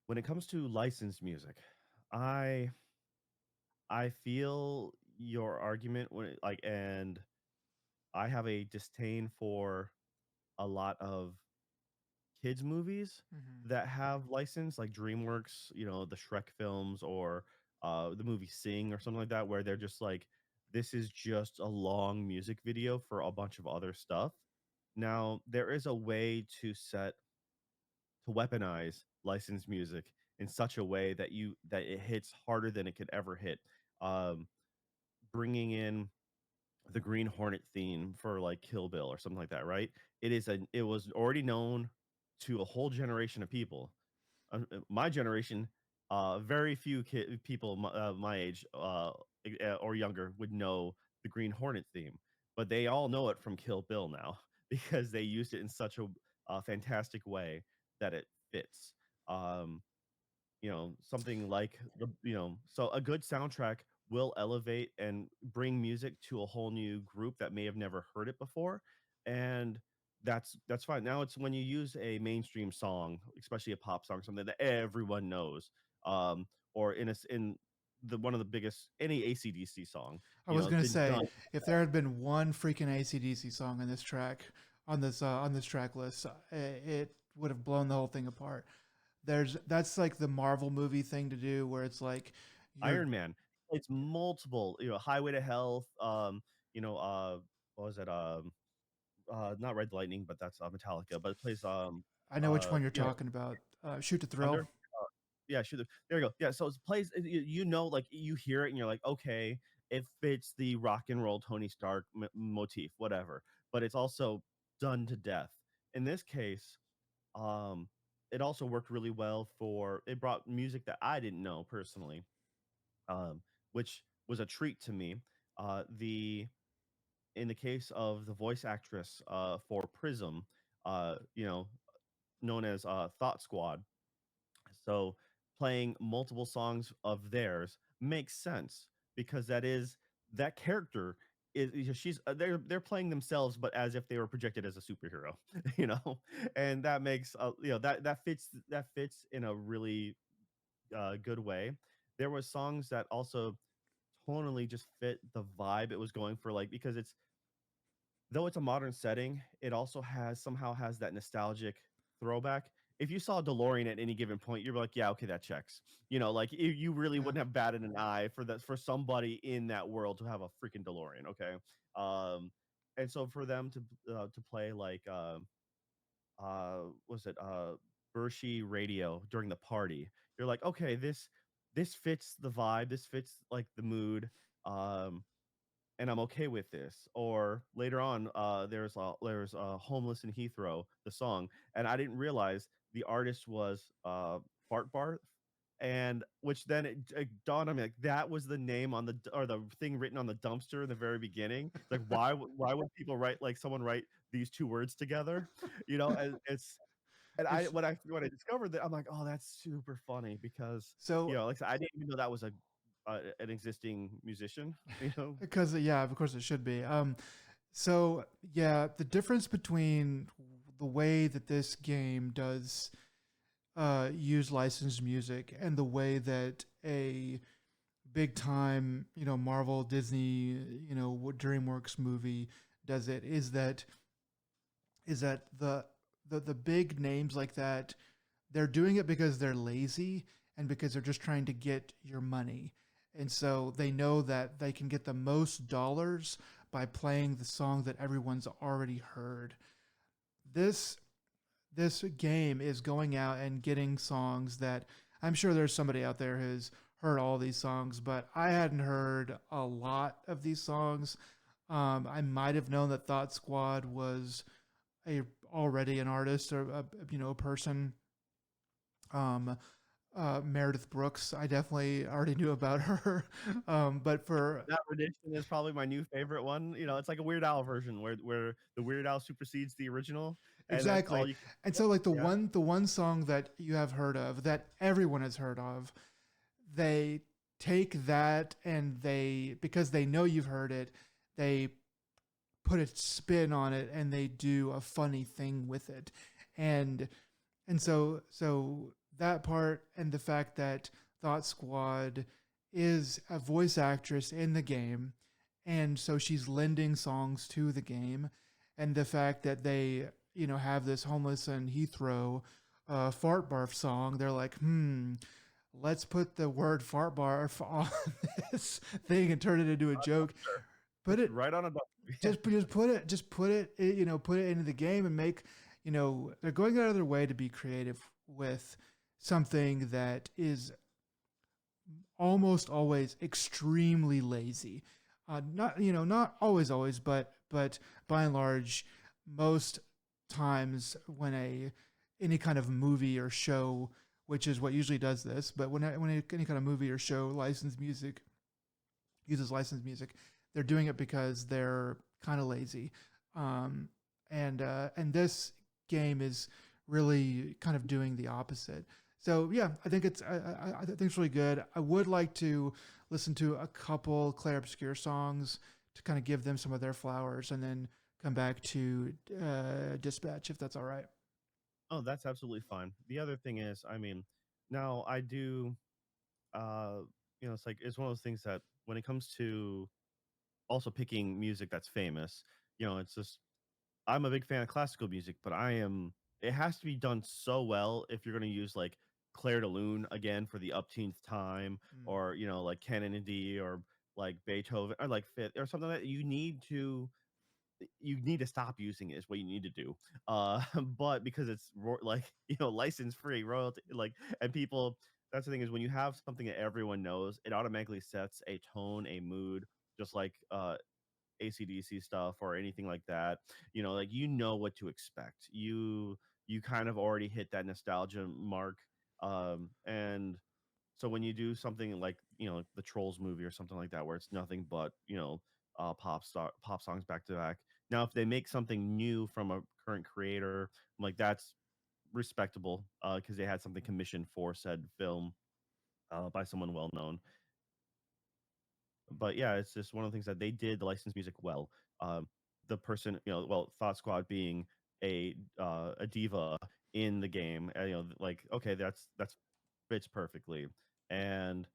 when it comes to licensed music, I I feel your argument and I have a disdain for a lot of kids movies Mm-hmm. that have license like DreamWorks, the Shrek films or the movie Sing or something like that, where they're just like, this is just a long music video for a bunch of other stuff. Now, there is a way to weaponize licensed music in such a way that it hits harder than it could ever hit. Um, Bringing in the Green Hornet theme for like Kill Bill or something like that, right? It was already known to a whole generation of people. My generation, very few people my age or younger would know the Green Hornet theme, but they all know it from Kill Bill now because they used it in such a fantastic way that it fits. Um, Something like so a good soundtrack will elevate and bring music to a whole new group that may have never heard it before, and that's fine. Now it's when you use a mainstream song, especially a pop song, something that everyone knows, or in the one of the biggest, any ACDC song, I was gonna been say done. if there had been one freaking ACDC song on this track, on this track list, it would have blown the whole thing apart. That's like the Marvel movie thing to do, where it's like you're Iron Man. It's multiple, Highway to Health, what was it? Not Red Lightning, but that's Metallica. But it plays I know which one you're you know talking about. Shoot to Thrill. Thunder. Yeah, shoot. There you go. Yeah, so it plays. Like you hear it and you're like, okay, it fits the rock and roll Tony Stark motif, whatever. But it's also done to death. In this case, um, it also worked really well for. It brought music that I didn't know personally, which was a treat to me. The In the case of the voice actress for Prism, uh, you know, known as Thought Squad. So playing multiple songs of theirs makes sense because that character is she's they're playing themselves but as if they were projected as a superhero, you know, and that makes that fits in a really good way. There were songs that also tonally just fit the vibe it was going for, like because it's though it's a modern setting, it also has that nostalgic throwback. If you saw DeLorean at any given point, you're like, yeah, okay, that checks. You know, like you really Yeah. wouldn't have batted an eye for that for somebody in that world to have a freaking DeLorean. Okay, um, and so for them to play like was it Bershi Radio during the party, you're like, okay, this fits the vibe, this fits like the mood. Um, and I'm okay with this. Or later on, there's Homeless in Heathrow, the song, and I didn't realize the artist was Fart Barth, and which then it dawned on me like that was the name on or the thing written on the dumpster in the very beginning. It's like why would people write like someone write these two words together, you know? And it's and I It's when I discovered that I'm like, oh, that's super funny because you so know like I said, I didn't even know that was a an existing musician, you know. because yeah, of course it should be. So yeah, the difference between the way that this game does use licensed music and the way that a big time, Marvel, Disney, DreamWorks movie does it is that the big names like that, they're doing it because they're lazy and because they're just trying to get your money. And so they know that they can get the most dollars by playing the song that everyone's already heard. This this game is going out and getting songs that I'm sure there's somebody out there who's heard all these songs, but I hadn't heard a lot of these songs. I might have known that Thought Squad was a already an artist or a person. Um, Meredith Brooks, I definitely already knew about her. But for That rendition is probably my new favorite one. You know, it's like a Weird Al version where the Weird Al supersedes the original, and that's all exactly, you. and so like the Yeah, one the one song that you have heard of that everyone has heard of, they take that and they because they know you've heard it, they put a spin on it and they do a funny thing with it, and so that part and the fact that Thought Squad is a voice actress in the game, and so she's lending songs to the game, and the fact that they have this Homeless and Heathrow fart barf song, they're like, let's put the word fart barf on this thing and turn it into a joke. Put it right on a. put it into the game and make they're going out of their way to be creative with something that is almost always extremely lazy. Not always, but by and large, most times when any kind of movie or show, which is what usually does this, but when any kind of movie or show uses licensed music, they're doing it because they're kind of lazy. Um, and this game is really kind of doing the opposite. So yeah, I think I think it's really good. I would like to listen to a couple Claire Obscure songs to kind of give them some of their flowers, and then come back to Dispatch if that's all right. Oh, that's absolutely fine. The other thing is, I mean, now I do. Uh, you know, it's one of those things that when it comes to also picking music that's famous, you know, it's just I'm a big fan of classical music, but it has to be done so well if you're going to use like Claire de Lune again for the upteenth time, Mm. or you know, like Canon in D, or like Beethoven, or like Fifth, or something that you need to stop using it is what you need to do. But because it's like you know license free royalty, like and people. That's the thing is when you have something that everyone knows, it automatically sets a tone, a mood, just like ACDC stuff or anything like that. You know, like you know what to expect. You kind of already hit that nostalgia mark. And so when you do something like, you know, the Trolls movie or something like that, where it's nothing but, you know, pop songs back to back. Now, if they make something new from a current creator, I'm like that's respectable because they had something commissioned for said film by someone well known. But yeah, it's just one of the things that they did the licensed music well. The person, well, Thought Squad being a diva in the game, like okay, that's fits perfectly. And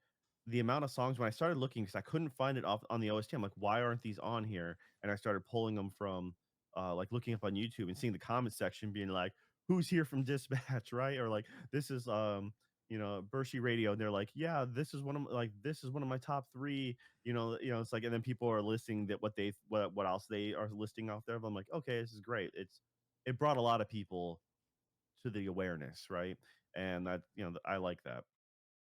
the amount of songs when I started looking because I couldn't find it off on the OST, I'm like, why aren't these on here? And I started pulling them from like looking up on YouTube and seeing the comment section being like, who's here from Dispatch, right? Or like this is Bershi Radio, and they're like, yeah, this is one of my top three. It's like, and then people are listing that what else they are listing out there. But I'm like, okay, this is great. It brought a lot of people to the awareness, right? And that I like that.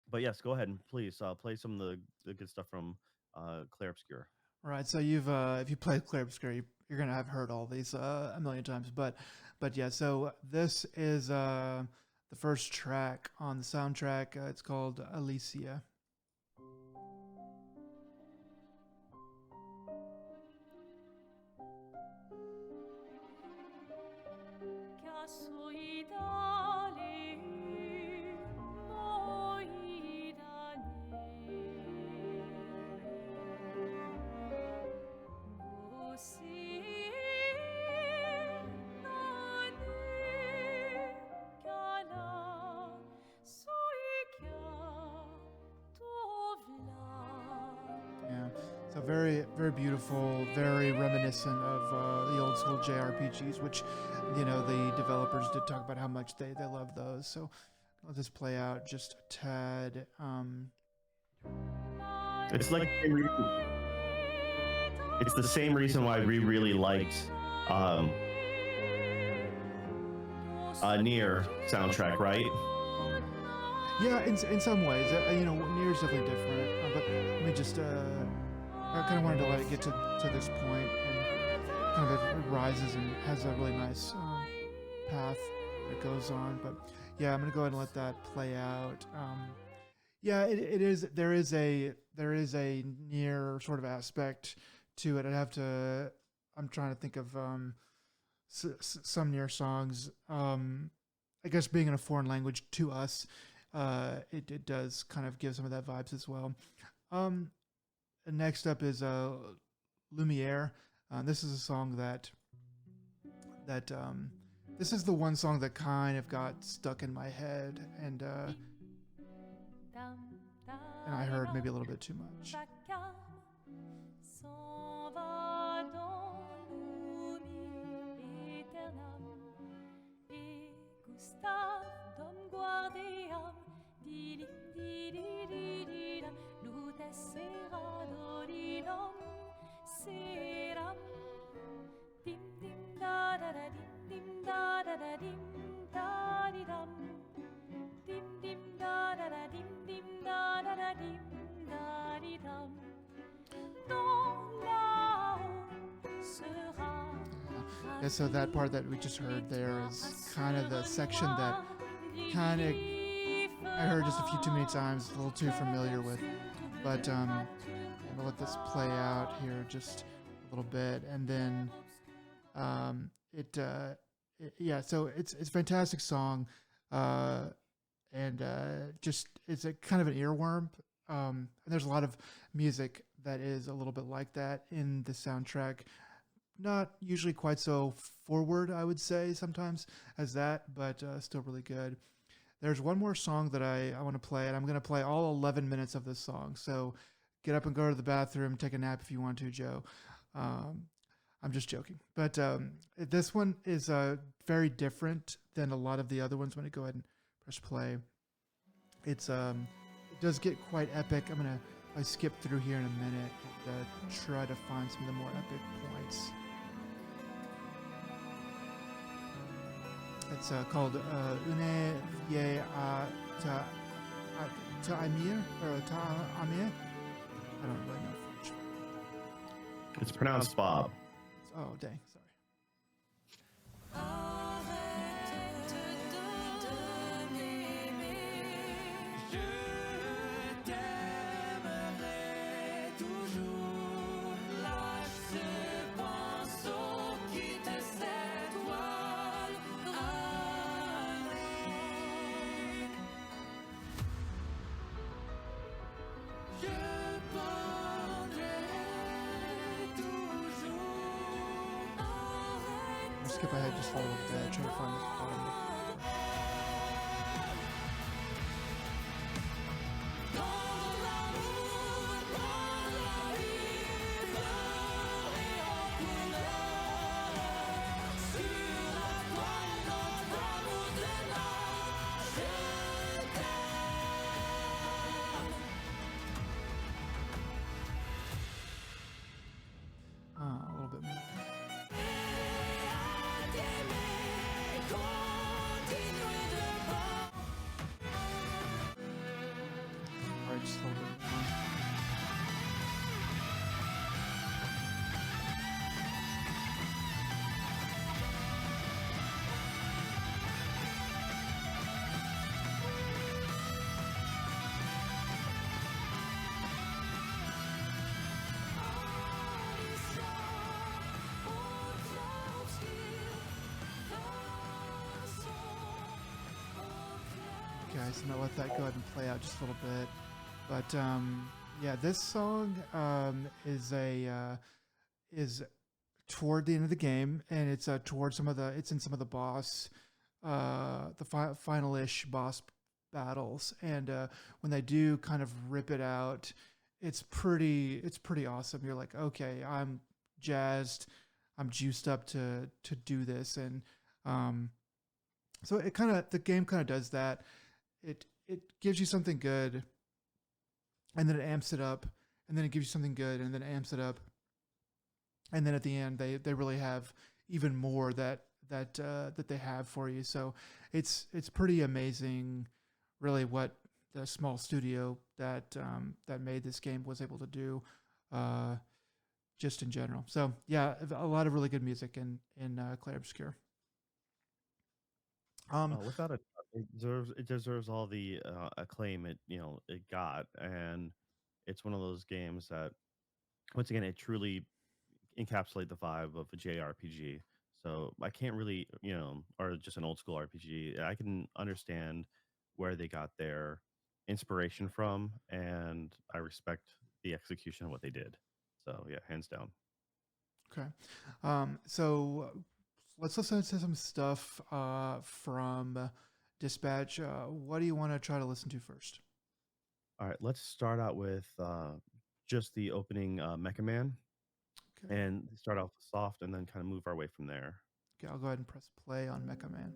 But yes, go ahead and please play some of the good stuff from Clair Obscur. All right, so if you played Clair Obscur, you're gonna have heard all these a million times. But yeah, so this is the first track on the soundtrack. It's called Alicia. Yeah, so very, very beautiful, very reminiscent of the old school JRPGs, which, the developers did talk about how much they love those. So I'll just play out just a tad. It's like it's the same reason why we really liked Nier soundtrack, right? Yeah, in some ways, Nier's definitely different. But let me just, I kind of wanted to let it get to this point, and kind of it rises and has a really nice path that goes on. But yeah, I'm gonna go ahead and let that play out. Yeah, it is. There is a Nier sort of aspect to it. I'm trying to think of some Nier songs. I guess being in a foreign language to us, it does kind of give some of that vibes as well. Next up is Lumiere. This is a song that this is the one song that kind of got stuck in my head, and I heard maybe a little bit too much. Yeah, so that part that we just heard there is kind of the section that kind of I heard just a few too many times, a little too familiar with. But I'm gonna let this play out here just a little bit, and then yeah. So it's a fantastic song, and just it's a kind of an earworm. And there's a lot of music that is a little bit like that in the soundtrack. Not usually quite so forward, I would say, sometimes as that, but still really good. There's one more song that I want to play, and I'm going to play all 11 minutes of this song. So get up and go to the bathroom, take a nap if you want to, Joe. I'm just joking. But this one is very different than a lot of the other ones. I'm going to go ahead and press play. It does get quite epic. I skip through here in a minute and try to find some of the more epic points. It's called Une Vie Ta'amir, or Ta'amir. I don't really know French. It's pronounced Bob. Oh, dang, sorry. skip ahead just a little bit, try to find this bottom. A little bit more. All right, just a little bit more. Okay, so now let that go ahead and play out just a little bit. But yeah, this song is toward the end of the game, and it's toward it's in some of the boss, final-ish boss battles, and when they do kind of rip it out, it's pretty awesome. You're like, okay, I'm jazzed, I'm juiced up to do this, and so the game kind of does that. It gives you something good, and then it amps it up, and then it gives you something good, and then it amps it up, and then at the end they really have even more that they have for you. So it's pretty amazing, really, what the small studio that made this game was able to do, just in general. So yeah, a lot of really good music in Clair Obscur. Without a it deserves all the acclaim it got, and it's one of those games that once again it truly encapsulate the vibe of a JRPG. So I can't really, or just an old school RPG. I can understand where they got their inspiration from, and I respect the execution of what they did. So yeah, hands down. Okay. So let's listen to some stuff from Dispatch. What do you want to try to listen to first? All right, let's start out with just the opening Mecha Man, Okay. and start off soft, and then kind of move our way from there. Okay, I'll go ahead and press play on Mecha Man.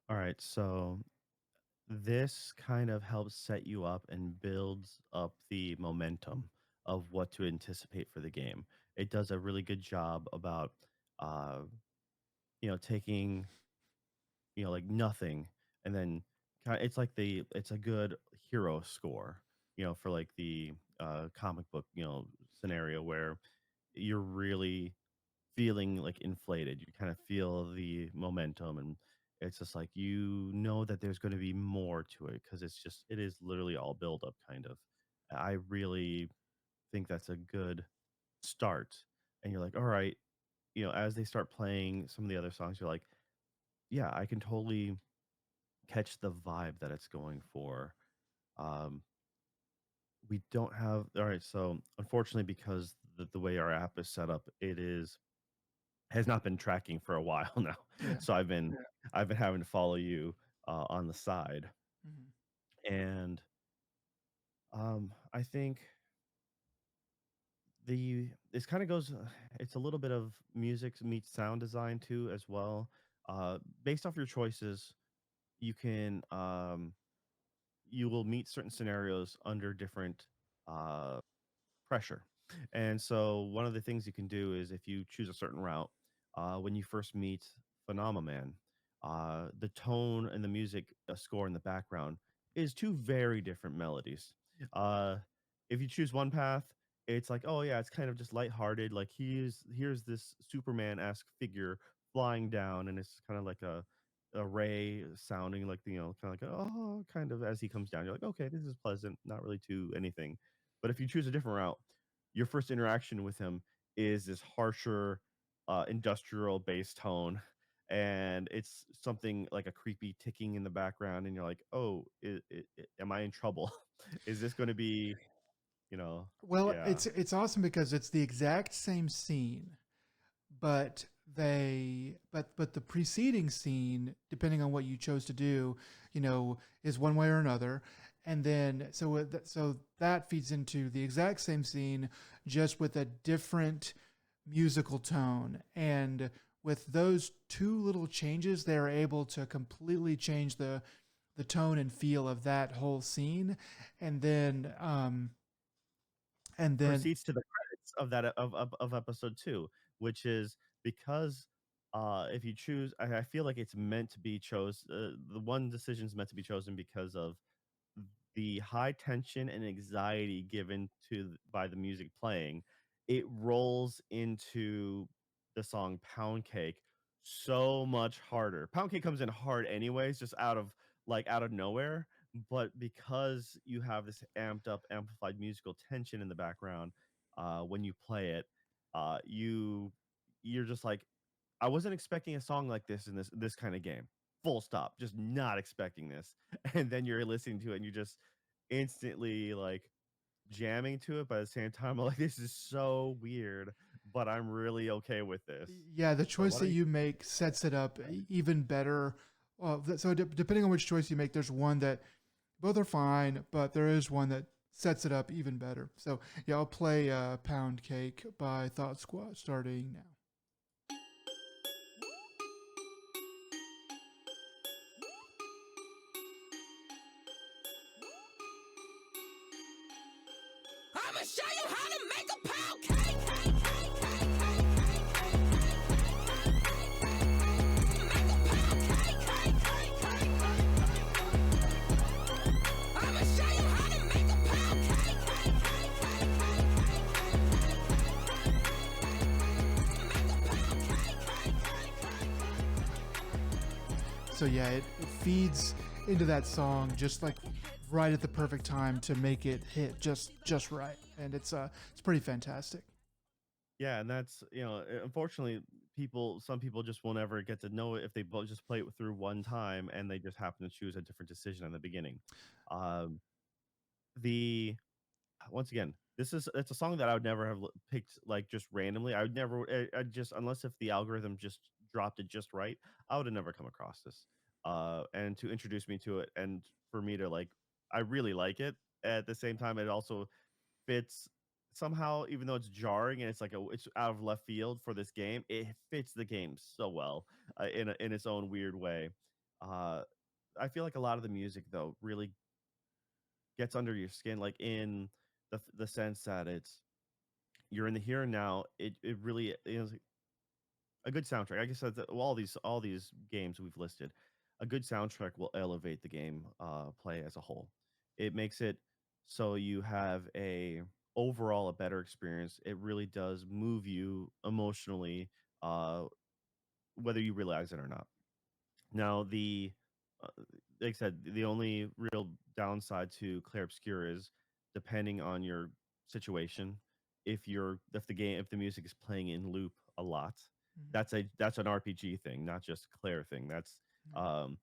All right, so this kind of helps set you up and builds up the momentum of what to anticipate for the game. It does a really good job about, uh, taking, like nothing, and then it's like it's a good hero score, for like the comic book, scenario where you're really feeling like inflated. You kind of feel the momentum, and it's just like that there's going to be more to it because it is literally all build up kind of. I really think that's a good start, and you're like, all right, as they start playing some of the other songs, you're like, yeah, I can totally catch the vibe that it's going for. Um, we don't have all right, so unfortunately, because the way our app is set up, has not been tracking for a while now. Yeah. So I've been having to follow you on the side, Mhm. and I think this kind of goes. It's a little bit of music meets sound design too, as well. Based off your choices, you can you will meet certain scenarios under different uh, pressure. And so one of the things you can do is if you choose a certain route, when you first meet Phenomenon, the tone and the music score in the background is two very different melodies. Uh, if you choose one path, it's like, oh yeah, it's kind of just lighthearted. Like here's this Superman-esque figure flying down, and it's kind of like a ray sounding like kind of like oh kind of as he comes down. You're like, okay, this is pleasant, not really too anything. But if you choose a different route, your first interaction with him is this harsher, industrial bass tone, and it's something like a creepy ticking in the background, and you're like, oh, am I in trouble? Is this going to be, you know, Well, yeah, it's awesome because it's the exact same scene, but but the preceding scene, depending on what you chose to do, is one way or another. And then so that feeds into the exact same scene, just with a different musical tone. And with those two little changes, they're able to completely change the tone and feel of that whole scene. And then and then proceeds to the credits of that of episode 2, which is because if you choose, I feel like it's meant to be chose. The one decision is meant to be chosen because of the high tension and anxiety given by the music playing. It rolls into the song Pound Cake so much harder. Pound Cake comes in hard anyways, just out of nowhere. But because you have this amped up, amplified musical tension in the background, when you play it, you're just like, I wasn't expecting a song like this in this kind of game. Full stop. Just not expecting this. And then you're listening to it and you just instantly like jamming to it, but at the same time, I'm like, this is so weird, but I'm really okay with this. yeah, the So choice that you make sets it up even better. Well, so depending on which choice you make, there's one that both are fine, but there is one that sets it up even better. So yeah, I'll play Pound Cake by Thought Squad starting now. I'ma show you how to make a pound cake. Make a pound cake. I'ma show you how to make a pound cake. Make a pound cake. So yeah, it feeds into that song just like right at the perfect time to make it hit just right, and it's pretty fantastic. yeah, and that's unfortunately, some people just won't ever get to know it if they both just play it through one time and they just happen to choose a different decision in the beginning. Um, the Once again, it's a song that I would never have picked like just randomly. I would never, I just unless if the algorithm just dropped it just right, I would have never come across this. And to introduce me to it, and for me to like, I really like it. At the same time, it also fits somehow, even though it's jarring and it's out of left field for this game. It fits the game so well in its own weird way. Uh, I feel like a lot of the music though really gets under your skin, like in the sense that you're in the here and now. It really is a good soundtrack. I guess that's all these games we've listed. A good soundtrack will elevate the game play as a whole. It makes it so you have overall a better experience. It really does move you emotionally, uh, whether you realize it or not. Now, uh, like I said, the only real downside to Clair Obscur is depending on your situation. If the music is playing in loop a lot, Mhm. that's an RPG thing, not just a Clair thing. That's Mhm. um,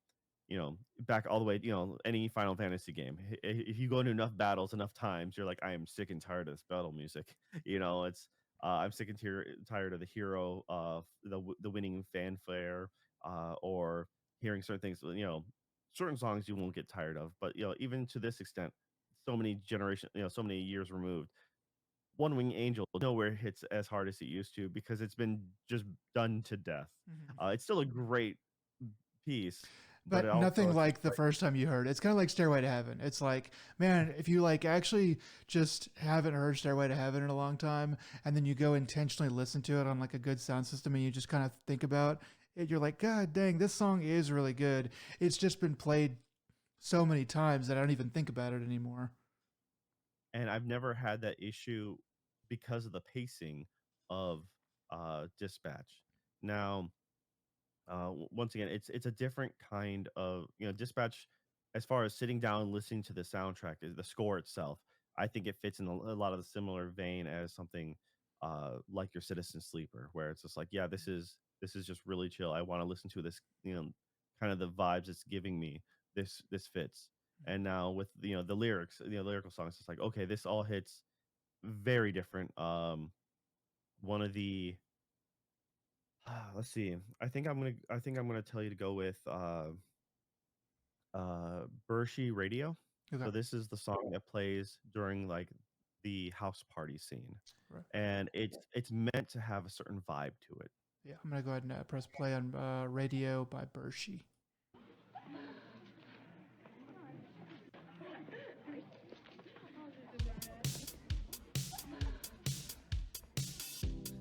back all the way. Any Final Fantasy game. If you go into enough battles enough times, you're like, I am sick and tired of this battle music. It's I'm sick and tired of the hero, the winning fanfare, or hearing certain things. Certain songs you won't get tired of, but even to this extent, so many years removed, One Wing Angel nowhere hits as hard as it used to because it's been just done to death. Mhm. It's still a great piece, but it But also nothing it's just like the first time you heard it. It's kind of like Stairway to Heaven. It's like, man, if you like actually just haven't heard Stairway to Heaven in a long time, and then you go intentionally listen to it on like a good sound system, and you just kind of think about you're like, God dang, this song is really good. It's just been played so many times that I don't even think about it anymore. And I've never had that issue because of the pacing of Dispatch. Now, once again, it's a different kind of, Dispatch, as far as sitting down and listening to the soundtrack, is the score itself. I think it fits in a lot of the similar vein as something like your Citizen Sleeper, where it's just like, yeah, this is just really chill. I want to listen to this, kind of the vibes it's giving me. This fits. And now with the lyrics, the lyrical songs, it's like, okay, this all hits very different. One of the let's see. I think I'm gonna tell you to go with Bershi Radio. Okay. So this is the song that plays during like the house party scene, Right. and it's meant to have a certain vibe to it. Yeah, I'm gonna go ahead and press play on Radio by Bershi.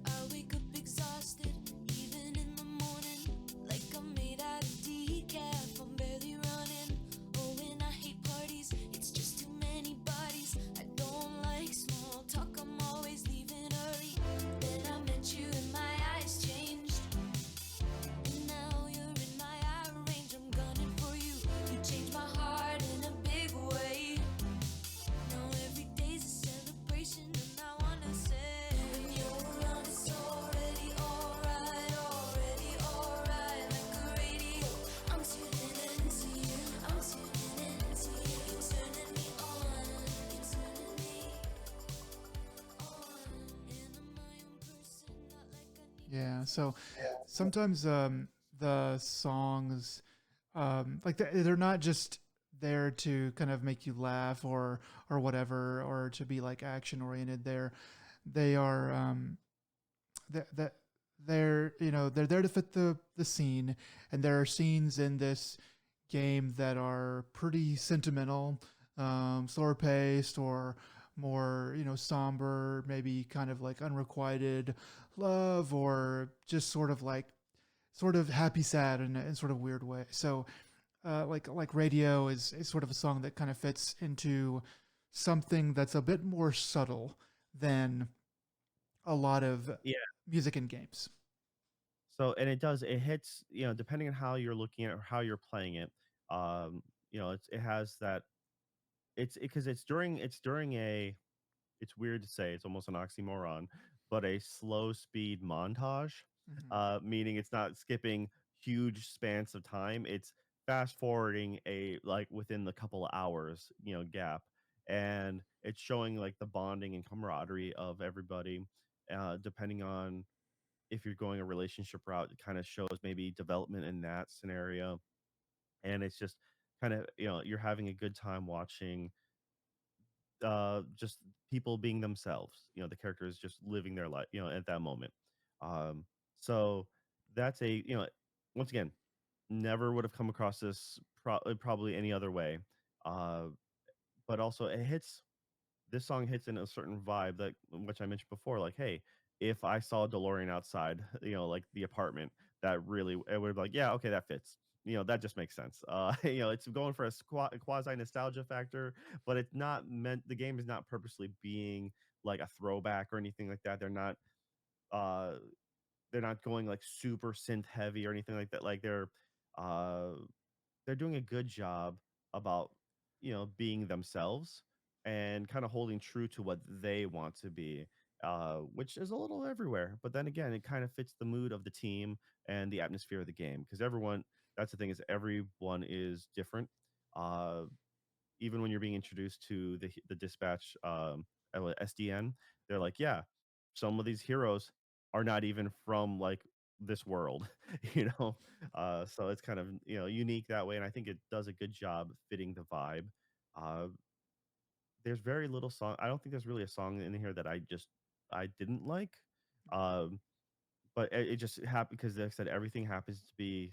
I wake up exhausted, even in the morning, like I'm made out of decaf. I'm barely running. Oh, and I hate parties, it's just too many bodies. I don't like small talk, I'm always leaving early. Then I met you and my eyes changed. And now you're in my eye range, I'm gunning for you. You changed my heart in a big way. Now every day's a celebration, and I wanna say, when you're around, it's already alright, like a radio. I'm tuning into you, I'm tuning into you. You're turning me on, you're turning me on. And I'm my own person, not like I need. Yeah. So sometimes the songs like they're not just there to kind of make you laugh or whatever, or to be like action oriented. They are that they're they're there to fit the scene, and there are scenes in this game that are pretty sentimental, slower paced, or more somber, maybe kind of like unrequited love, or just sort of happy sad in sort of weird way. So like Radio is sort of a song that kind of fits into something that's a bit more subtle than a lot of Yeah. music in games. So, and it hits, depending on how you're looking at it or how you're playing it. It has that. It's because it's during a. It's weird to say. It's almost an oxymoron, but a slow speed montage, Mhm. meaning it's not skipping huge spans of time. It's fast forwarding a like within the couple of hours, gap, and it's showing like the bonding and camaraderie of everybody. Depending on if you're going a relationship route, it kind of shows maybe development in that scenario, and it's just kind of you're having a good time watching just people being themselves, the characters just living their life, at that moment. um so that's a once again, never would have come across this probably any other way. uh but also this song hits in a certain vibe that which I mentioned before, like, hey, if I saw a DeLorean outside, like the apartment, that really it would be like, yeah, okay, that fits. That just makes sense. It's going for a quasi nostalgia factor, but it's not meant. The game is not purposely being like a throwback or anything like that. Uh, they're not going like super synth heavy or anything like that. Like uh, they're doing a good job about being themselves and kind of holding true to what they want to be, which is a little everywhere, but then again, it kind of fits the mood of the team and the atmosphere of the game, because everyone, that's the thing, is everyone is different. Even when you're being introduced to the Dispatch, SDN, they're like, yeah, some of these heroes are not even from like this world, you know. So it's kind of unique that way, and I think it does a good job fitting the vibe. Uh, there's very little song. I don't think there's really a song in here that I didn't like. Um, but it just happened because, like I said, everything happens to be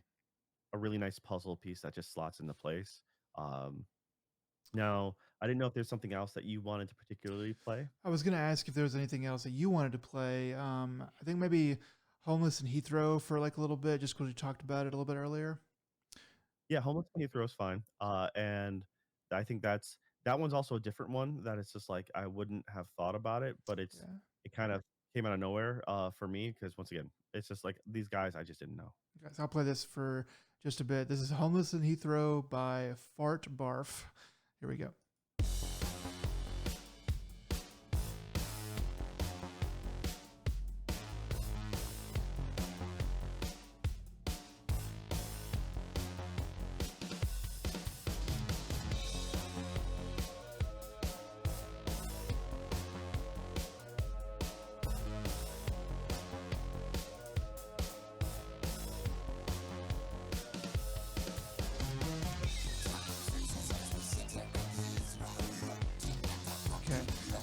a really nice puzzle piece that just slots into place. Um, Now, I didn't know if there's something else that you wanted to particularly play. I was gonna ask if there was anything else that you wanted to play. I think maybe Homeless in Heathrow for like a little bit, just because we talked about it a little bit earlier. Yeah, Homeless in Heathrow is fine. And I think that one's also a different one that it's just like I wouldn't have thought about it, but Yeah. it kind of came out of nowhere for me because once again, it's just like these guys I just didn't know. Guys, I'll play this for just a bit. This is Homeless in Heathrow by Fart Barf. Here we go. Okay,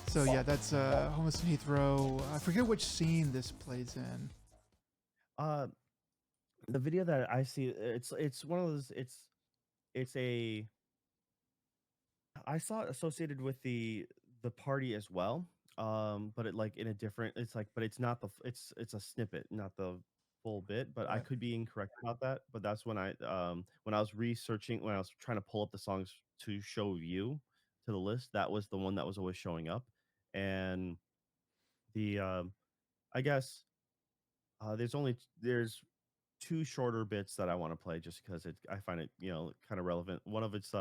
so yeah, that's Homeless in Heathrow. I forget which scene this plays in. Uh, the video that I see, it's one of those. It's a I saw it associated with the party as well. But it like in a different. It's like, but it's not the. It's a snippet, not the full bit. But I Right. could be incorrect about that. But that's when I was researching when I was trying to pull up the songs to show you to the list. That was the one that was always showing up, and the I guess there's two shorter bits that I want to play just because I find it kind of relevant. One of it's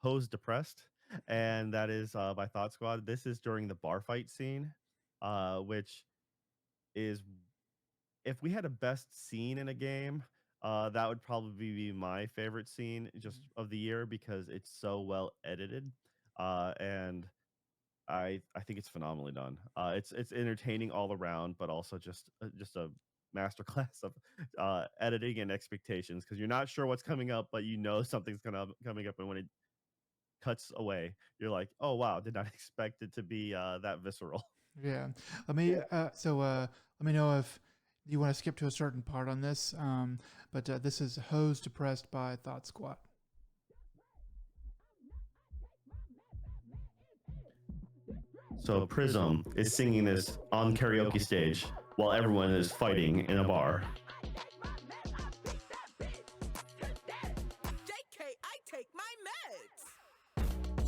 Hose Depressed, and that is by Thought Squad. This is during the bar fight scene, which is if we had a best scene in a game, that would probably be my favorite scene just of the year because it's so well edited, and I think it's phenomenally done. It's entertaining all around, but also just a masterclass of editing and expectations because you're not sure what's coming up, but you know something's coming up, and when it cuts away, you're like, oh wow, did not expect it to be that visceral. Yeah. Let me let me know if you want to skip to a certain part on this. But this is Hose Depressed by Thought Squad. So Prism is singing this on karaoke stage while everyone is fighting in a bar. JK, I take my meds.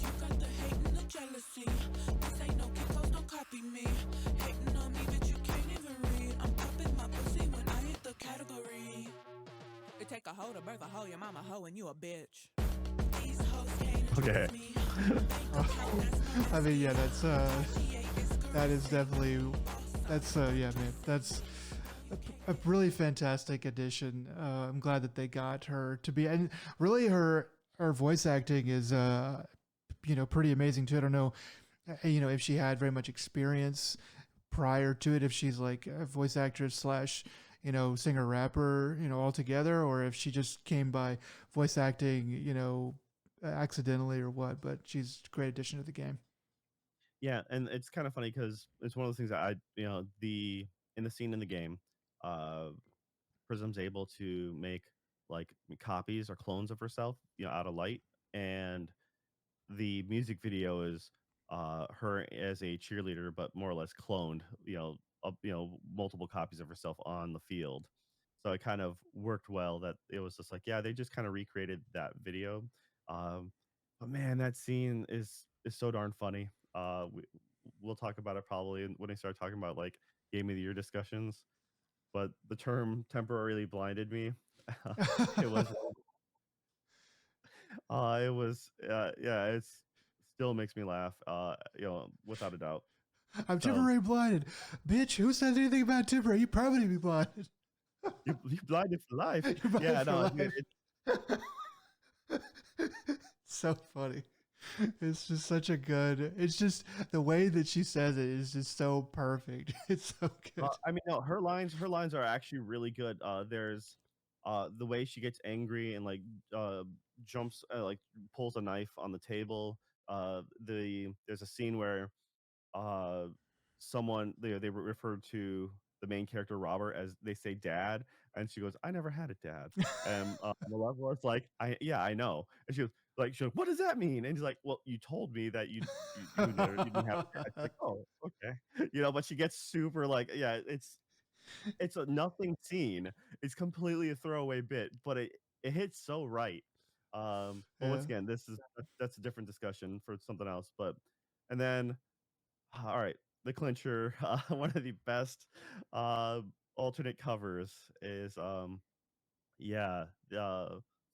You got the hate and the jealousy. This ain't no Kikos, don't copy me. Hating on me, but you can't even read. I'm popping my pussy when I hit the category. It take a hoe to birth a hoe, your mama hoe and you a bitch. These hoes can't Okay. me. I mean, yeah, that is definitely yeah, man, that's a really fantastic addition. I'm glad that they got her to be, and really her voice acting is pretty amazing too. I don't know, if she had very much experience prior to it, if she's like a voice actress slash singer rapper all together, or if she just came by voice acting accidentally or what. But she's a great addition to the game. Yeah, and it's kind of funny because it's one of those things that the in the scene in the game, uh, Prism's able to make like copies or clones of herself, out of light, and the music video is her as a cheerleader, but more or less cloned, multiple copies of herself on the field. So it kind of worked well that it was just like, yeah, they just kind of recreated that video. But man, that scene is so darn funny. We'll talk about it probably when I start talking about like game of the year discussions. But the term temporarily blinded me. It was yeah, it's still makes me laugh, without a doubt. I'm So temporarily blinded. Bitch, who says anything about temporary? You probably be blinded. you blinded for life. You're blinded Yeah, for no, life. So funny. It's just such a good. It's just the way that she says it is just so perfect. It's so good. I mean, no, her lines are actually really good. There's the way she gets angry and like jumps, like pulls a knife on the table. There's a scene where uh someone they refer to the main character Robert as they say dad, and she goes, I never had a dad. And Malevolent's like, I know. And she's like, what does that mean? And he's like, well, you told me that you didn't have a dad. It's like, oh, okay. But she gets super like, yeah, it's It's a nothing scene. It's completely a throwaway bit, but it hits so right. But Yeah. once again, that's a different discussion for something else. But and then all right, the clincher, one of the best uh alternate covers is yeah,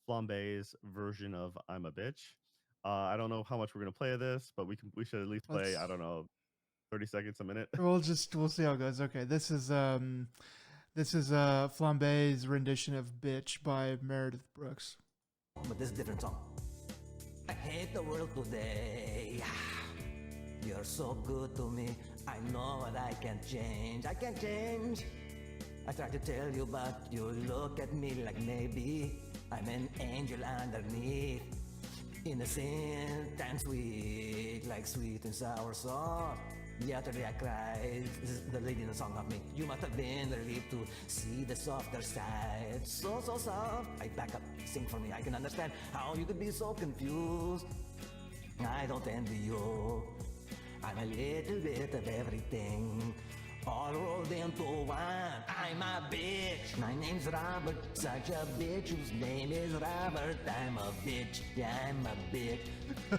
Flambe's version of "I'm a Bitch." I don't know how much we're gonna play of this, but we should at least play, I Let's don't know, 30 seconds, a minute. we'll see how it goes. Okay, this is Flambe's rendition of "Bitch" by Meredith Brooks. But this is a different song. I hate the world today. You're so good to me. I know what I can change. I can change. I try to tell you, but you look at me like maybe I'm an angel underneath. Innocent and sweet, like sweet and sour sauce. Yesterday I cried. This is the lady in the song of me. You must have been relieved to see the softer side. So soft. I back up, sing for me. I can understand how you could be so confused. I don't envy you. I'm a little bit of everything, all rolled into one. I'm a bitch. My name's Robert, such a bitch whose name is Robert. I'm a bitch, yeah, I'm a bitch.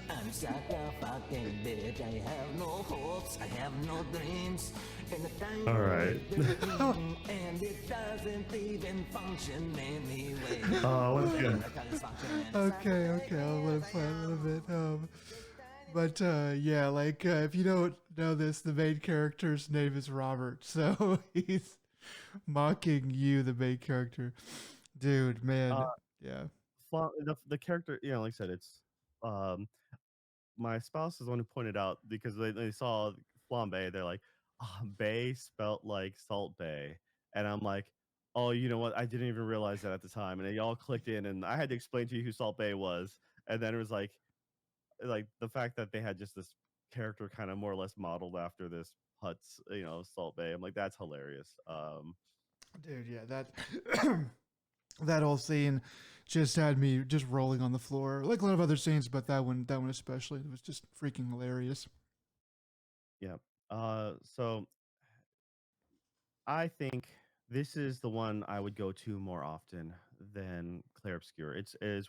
I'm such a fucking bitch. I have no hopes, I have no dreams. And the time All right. and it doesn't even function anyway. Once again, Okay, I'll let it play a little bit. But yeah, like if you don't know this, the main character's name is Robert, so he's mocking you, the main character, dude. Man, yeah, the character, like I said, it's um my spouse is the one who pointed out because they saw flambe, they're like, oh, bay spelt like Salt Bay, and I'm like, oh, you know what? I didn't even realize that at the time, and they all clicked in, and I had to explain to you who Salt Bay was, and then it was like the fact that they had just this character kind of more or less modeled after this Huts, Salt Bay. I'm like, that's hilarious. dude, yeah, that that whole scene just had me just rolling on the floor, like a lot of other scenes, but that one especially, it was just freaking hilarious. Yeah. So I think this is the one I would go to more often than Claire Obscure. It's is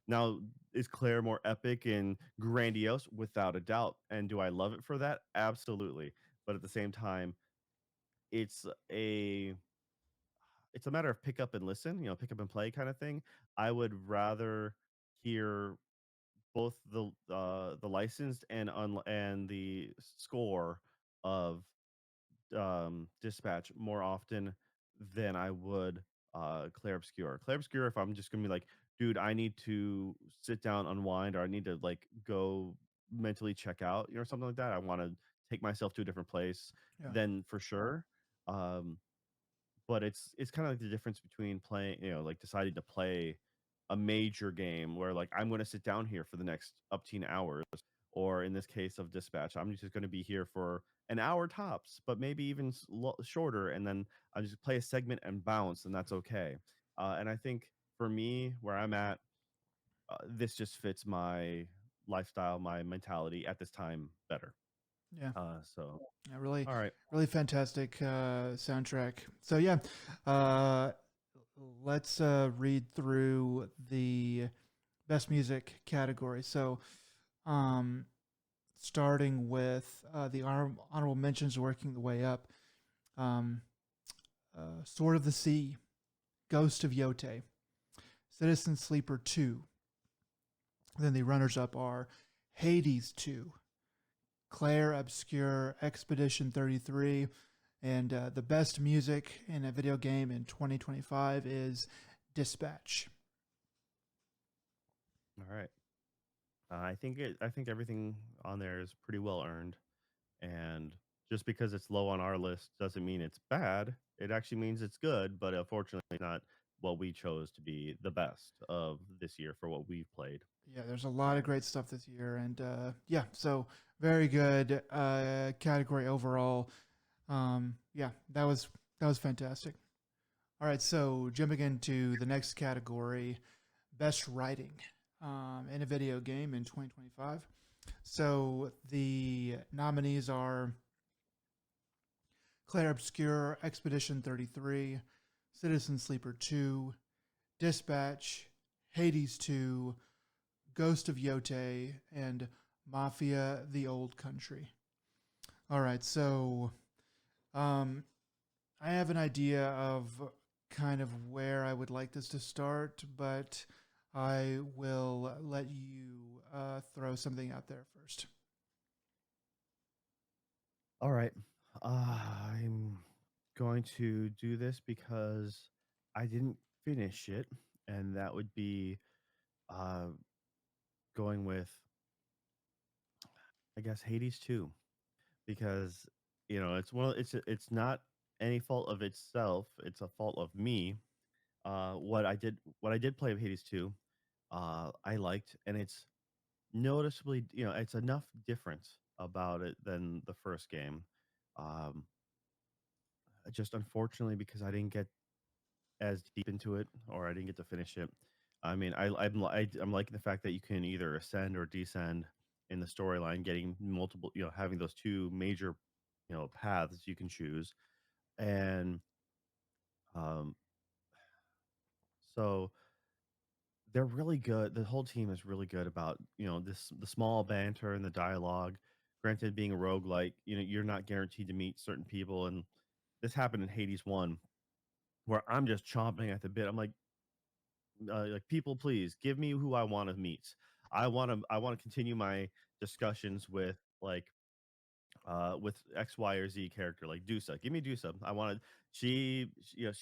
now, is Claire more epic and grandiose? Without a doubt. And do I love it for that? Absolutely. But at the same time, it's a it's a matter of pick up and listen, pick up and play kind of thing. I would rather hear both the licensed and the score of Dispatch more often than I would Claire Obscure. Claire Obscure, if I'm just gonna be like, dude, I need to sit down, unwind, or I need to like go mentally check out, something like that. I want to take myself to a different place, Yeah, then for sure. Um, but it's kind of like the difference between playing, like deciding to play a major game where like I'm going to sit down here for the next up to hours, or in this case of Dispatch, I'm just going to be here for an hour tops, but maybe even shorter, and then I just play a segment and bounce, and that's okay. And I think for me, where I'm at, this just fits my lifestyle, my mentality at this time better. yeah, So yeah, really, all right. really fantastic soundtrack. So yeah, uh, let's read through the best music category. So, um, starting with the honorable mentions, working the way up. Um, Sword of the Sea, Ghost of Yote, Citizen Sleeper 2. Then the runners up are Hades 2, Claire Obscure, Expedition 33, and the best music in a video game in 2025 is Dispatch. All right. I think everything on there is pretty well earned, and just because it's low on our list doesn't mean it's bad. It actually means it's good, but unfortunately, not what we chose to be the best of this year for what we've played. Yeah, there's a lot of great stuff this year, and yeah, so very good category overall. Yeah, that was fantastic. All right, so jumping into the next category, best writing in a video game in 2025. So the nominees are Claire Obscure, Expedition 33, Citizen Sleeper 2, Dispatch, Hades 2, Ghost of Yote, and Mafia: The Old Country. All right, so um, I have an idea of kind of where I would like this to start, but I will let you throw something out there first. All right. I'm going to do this because I didn't finish it, and that would be uh, going with, I guess, Hades 2, because it's it's not any fault of itself. It's a fault of me. What I did play of Hades 2, I liked, and it's noticeably, it's enough difference about it than the first game. Um, just unfortunately, because I didn't get as deep into it, or I didn't get to finish it. I mean, I'm liking the fact that you can either ascend or descend in the storyline, getting multiple, having those two major, paths you can choose, and um, so they're really good. The whole team is really good about the small banter and the dialogue. Granted, being a roguelike, you're not guaranteed to meet certain people, and this happened in Hades 1, where I'm just chomping at the bit. I'm like, people, please give me who I want to meet. I want to continue my discussions with, like, with X, Y, or Z character, like Dusa. Give me Dusa. I want to. She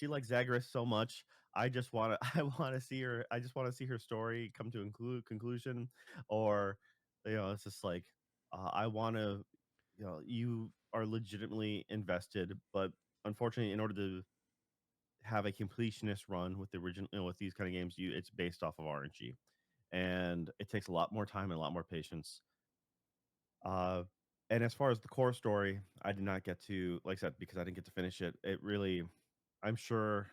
likes Zagreus so much. I just want to. I want to see her. I just want to see her story come to conclusion, or it's just like, I want to. You are legitimately invested, but unfortunately, in order to have a completionist run with the original, with these kind of games, it's based off of RNG, and it takes a lot more time and a lot more patience. Uh, and as far as the core story, I did not get to, like I said, because I didn't get to finish it. It really, I'm sure,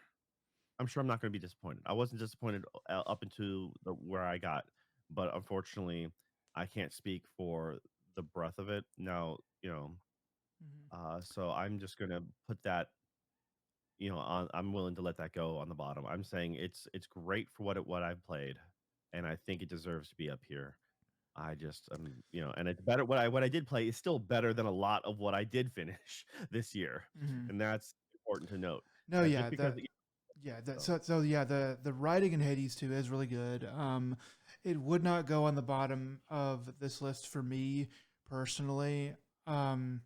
I'm sure I'm not going to be disappointed. I wasn't disappointed up into where I got, but unfortunately, I can't speak for the breadth of it now. Mhm. So I'm just going to put that, I'm willing to let that go on the bottom. I'm saying it's great for what I've played, and I think it deserves to be up here. I just and it's better. What I did play is still better than a lot of what I did finish this year, Mhm. and that's important to note. No, That yeah, just because so, so yeah, the writing in Hades 2 is really good. It would not go on the bottom of this list for me personally. Um,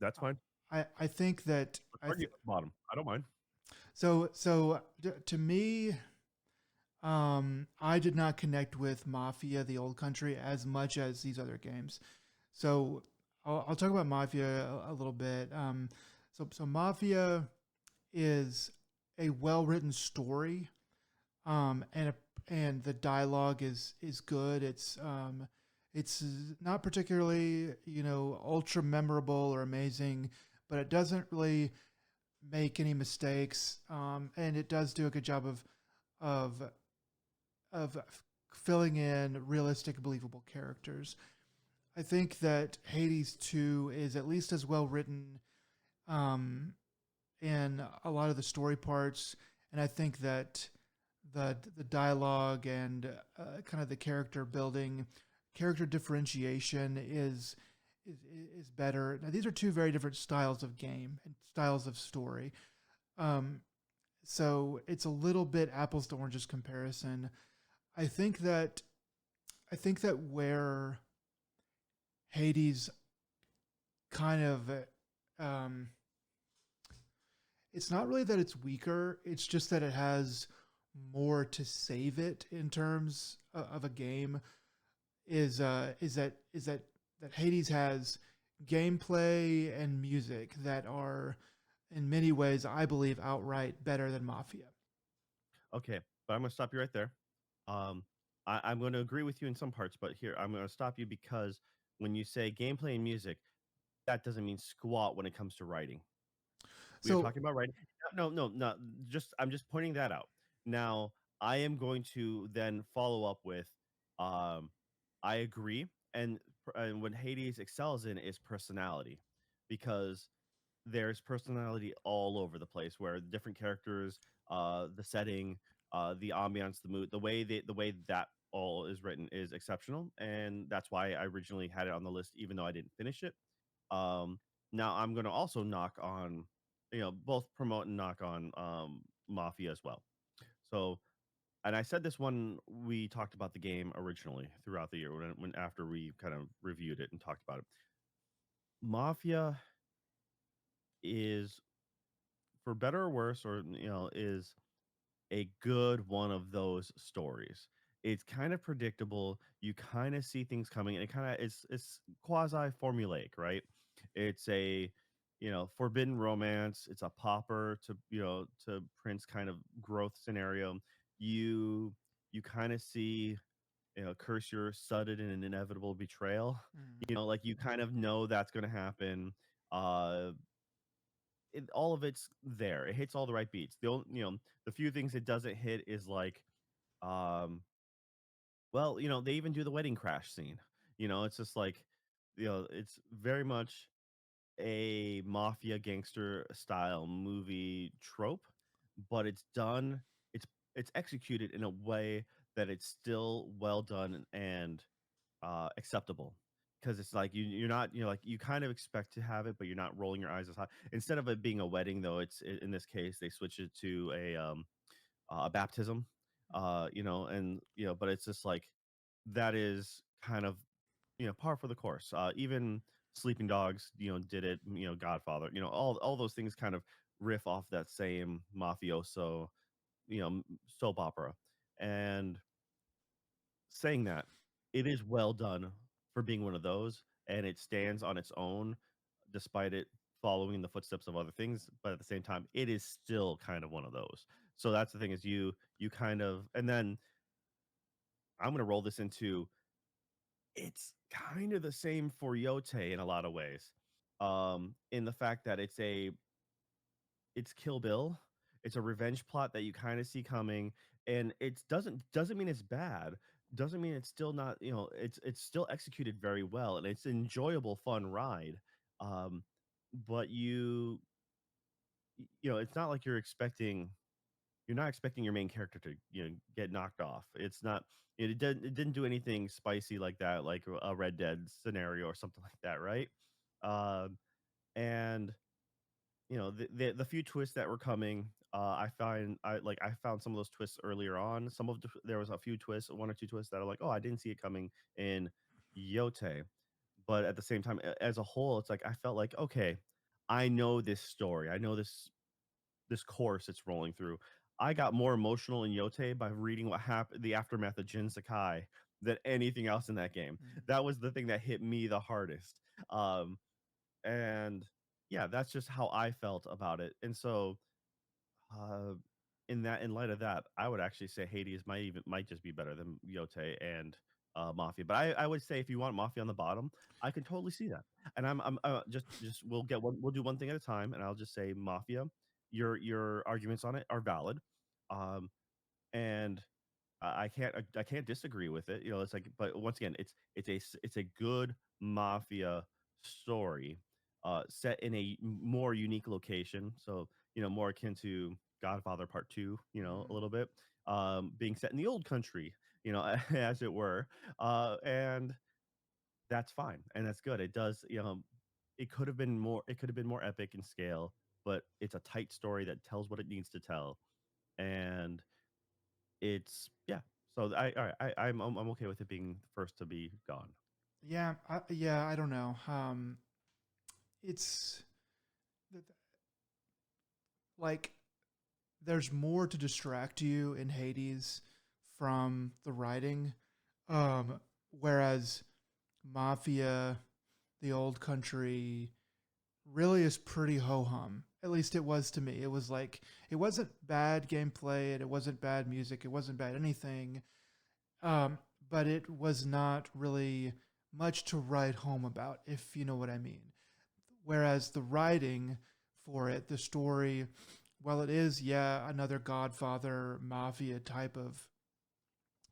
that's fine. I think that Let's argue at the bottom. I don't mind. to me, I did not connect with Mafia: The Old Country as much as these other games. So I'll talk about Mafia a little bit. So Mafia is a well written story, and and the dialogue is good. It's not particularly ultra memorable or amazing, but it doesn't really make any mistakes, and it does do a good job of of filling in realistic, believable characters. I think that Hades 2 is at least as well written, um, in a lot of the story parts, and I think that the dialogue and kind of the character building, character differentiation is is better. Now, these are two very different styles of game and styles of story, um, so it's a little bit apples to oranges comparison. I think that I think that where Hades kind of um, it's not really that it's weaker. It's just that it has more to save it in terms of a game. Is that Hades has gameplay and music that are in many ways, I believe, outright better than Mafia. Okay, but I'm gonna stop you right there. Um, I'm going to agree with you in some parts, but here I'm going to stop you because when you say gameplay and music, that doesn't mean squat when it comes to writing. We are So talking about writing. No, no, no. Just I'm just pointing that out. Now, I am going to then follow up with, I agree, and what Hades excels in is personality, because there's personality all over the place where different characters, the setting, the ambiance, the mood, the way that all is written is exceptional, and that's why I originally had it on the list, even though I didn't finish it. Um, Now I'm going to also knock on, both promote and knock on Mafia as well. So, and I said this when we talked about the game originally throughout the year, when after we kind of reviewed it and talked about it. Mafia is, for better or worse, or is a good one of those stories. It's kind of predictable. You kind of see things coming, and it's quasi formulaic, right? It's a forbidden romance. It's a pauper to to Prince kind of growth scenario. You kind of see curse your sudden and inevitable betrayal. Like you kind of know that's going to happen. Uh, all of it's there. It hits all the right beats. The only, the few things it doesn't hit is like, um, well, they even do the wedding crash scene. It's just like, it's very much a mafia gangster style movie trope, but it's done. It's it's executed in a way that it's still well done and acceptable, because it's like you're not, like you kind of expect to have it, but you're not rolling your eyes as high. Instead of it being a wedding, though, in this case they switch it to a baptism, and but it's just like that is kind of par for the course. Even Sleeping Dogs, did it. Godfather, all those things kind of riff off that same mafioso, soap opera. And saying that, it is well done for being one of those, and it stands on its own despite it following the footsteps of other things, but at the same time it is still kind of one of those. So that's the thing, is you kind of, and then I'm going to roll this into, it's kind of the same for Yote in a lot of ways, in the fact that it's Kill Bill. It's a revenge plot that you kind of see coming, and it doesn't mean it's bad. Doesn't mean it's still not. It's still executed very well, and it's an enjoyable, fun ride. Um, but it's not like you're not expecting your main character to get knocked off. It's not. It didn't do anything spicy like that, like a Red Dead scenario or something like that, right? Um, and the few twists that were coming, I found some of those twists earlier on. There was a few twists, one or two twists that are like, oh, I didn't see it coming in Yote. But at the same time, as a whole, it's like I felt like, okay, I know this story, I know this course it's rolling through. I got more emotional in Yote by reading what happened, the aftermath of Jin Sakai, than anything else in that game. That was the thing that hit me the hardest. um and yeah, that's just how I felt about it. And so, uh, in light of that, I would actually say Hades might just be better than Yote and Mafia. But I would say if you want Mafia on the bottom, I can totally see that. And I'm just we'll do one thing at a time, and I'll just say Mafia. Your arguments on it are valid, um, and I can't disagree with it. It's like, but once again, it's a good mafia story, set in a more unique location. So more akin to Godfather Part Two. A little bit, being set in the old country. As it were, and that's fine and that's good. It does. It could have been more. It could have been more epic in scale, but it's a tight story that tells what it needs to tell, and it's yeah. So all right, I'm okay with it being first to be gone. Yeah, I don't know. It's th- like there's more to distract you in Hades from the writing, whereas Mafia, the old country, really is pretty ho hum. At least it was to me. It was like it wasn't bad gameplay, and it wasn't bad music, it wasn't bad anything. But it was not really much to write home about, if you know what I mean. Whereas the writing for it, the story, well, it is, yeah, another Godfather Mafia type of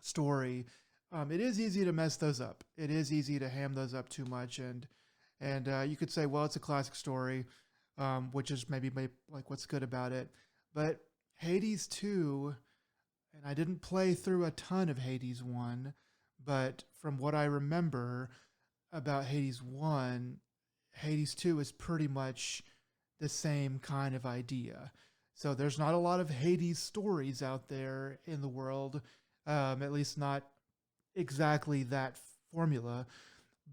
story. It is easy to mess those up. It is easy to ham those up too much, and And you could say, well, it's a classic story, which is maybe like what's good about it. But Hades 2, and I didn't play through a ton of Hades 1, but from what I remember about Hades 1, Hades 2 is pretty much the same kind of idea. So there's not a lot of Hades stories out there in the world, at least not exactly that formula,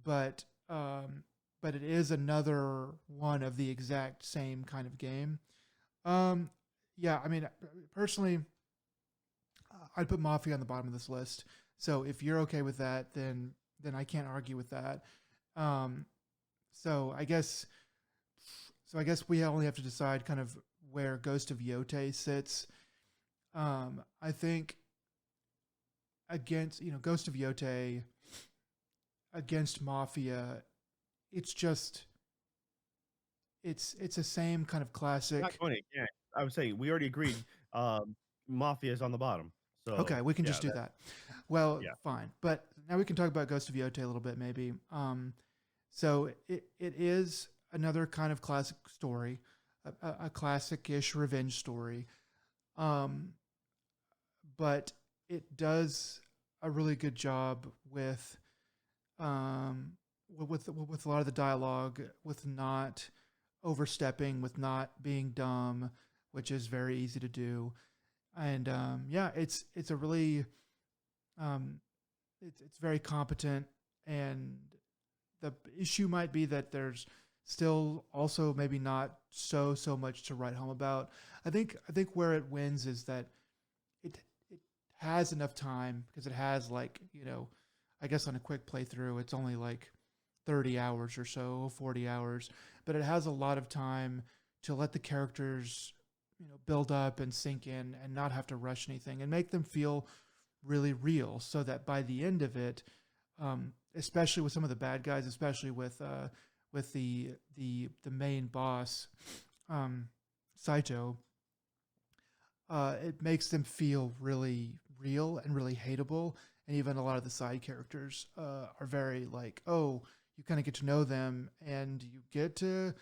but but it is another one of the exact same kind of game. Um, yeah, I mean, personally, I'd put Mafia on the bottom of this list. So if you're okay with that, then I can't argue with that. Um, so I guess so I guess we only have to decide kind of where Ghost of Yote sits. I think against Ghost of Yote against Mafia, it's just it's the same kind of Not classic. going to, yeah. I would say we already agreed. Mafia is on the bottom. Okay, So we can yeah, just do that that. Well, yeah. fine. But now we can talk about Ghost of Yote a little bit, maybe. So it is another kind of classic story, a classic-ish revenge story. Um, but it does a really good job um, with a lot of the dialogue, with not overstepping, with not being dumb, which is very easy to do. And yeah, it's a really um, it's very competent, and the issue might be that there's still also maybe not so much to write home about. I think where it wins is that it has enough time because it has like I guess on a quick playthrough it's only like 30 hours or so, 40 hours, but it has a lot of time to let the characters build up and sink in and not have to rush anything and make them feel really real so that by the end of it, especially with some of the bad guys, especially with the main boss, um, Saito, it makes them feel really real and really hateable. And even a lot of the side characters are very like, oh, you kind of get to know them and you get to,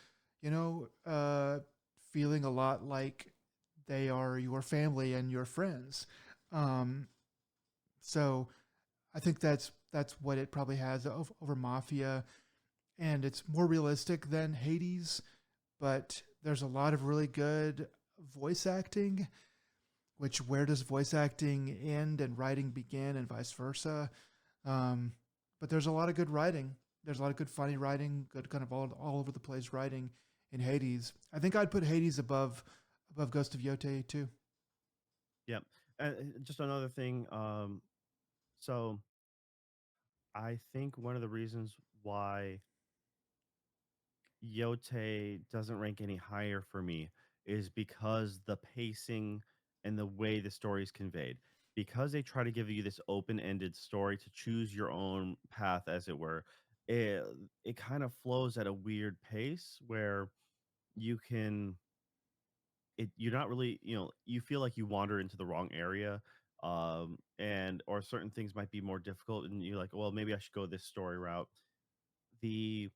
you know, uh, feeling a lot like they are your family and your friends. Um, so I think that's what it probably has over Mafia, and it's more realistic than Hades, but there's a lot of really good voice acting. Which where does voice acting end and writing begin, and vice versa? Um, but there's a lot of good writing. There's a lot of good funny writing, good kind of all over the place writing in Hades. I think I'd put Hades above Ghost of Yote too. Yep. And just another thing. So I think one of the reasons why Yote doesn't rank any higher for me is because the pacing and the way the story is conveyed. Because they try to give you this open-ended story to choose your own path, as it were, it it kind of flows at a weird pace where you can you're not really, you feel like you wander into the wrong area, and or certain things might be more difficult and you're like, well, maybe I should go this story route. The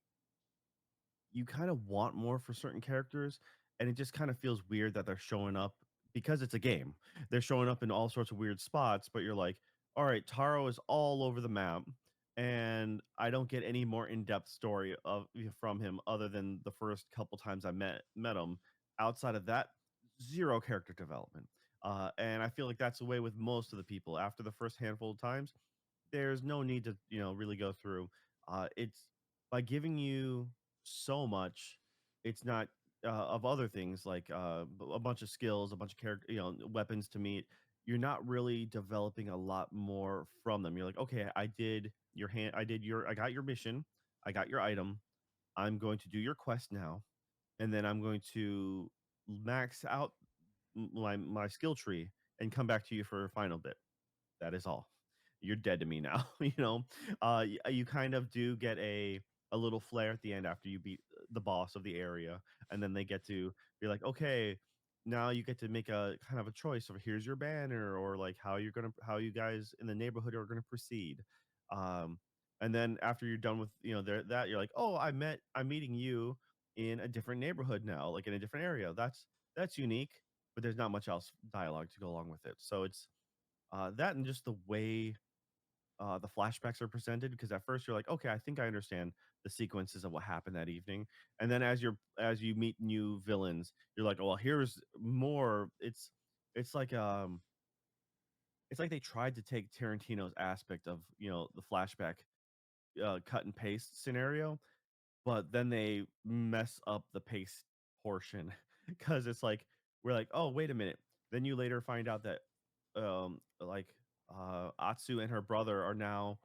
You kind of want more for certain characters, and it just kind of feels weird that they're showing up because it's a game. They're showing up in all sorts of weird spots, but you're like, all right, Taro is all over the map, and I don't get any more in-depth story from him other than the first couple times I met him. Outside of that, zero character development. And I feel like that's the way with most of the people. After the first handful of times, there's no need to really go through. It's by giving you so much. It's not of other things like a bunch of skills, a bunch of character, weapons to meet. You're not really developing a lot more from them. You're like, okay, I got your mission, I got your item. I'm going to do your quest now, and then I'm going to max out my skill tree and come back to you for a final bit. That is all. You're dead to me now. You kind of do get a little flare at the end after you beat the boss of the area, and then they get to be like, okay, now you get to make a kind of a choice of here's your banner, or like how you guys in the neighborhood are gonna proceed. Um, And then after you're done with that, you're like, oh, I'm meeting you in a different neighborhood now, like in a different area. That's unique, but there's not much else dialogue to go along with it. So it's that and just the way the flashbacks are presented, because at first you're like, okay, I think I understand the sequences of what happened that evening, and then as you meet new villains, you're like, oh, well, here's more. It's like they tried to take Tarantino's aspect of the flashback cut and paste scenario, but then they mess up the paste portion because it's like we're like, oh, wait a minute. Then you later find out that like Atsu and her brother are now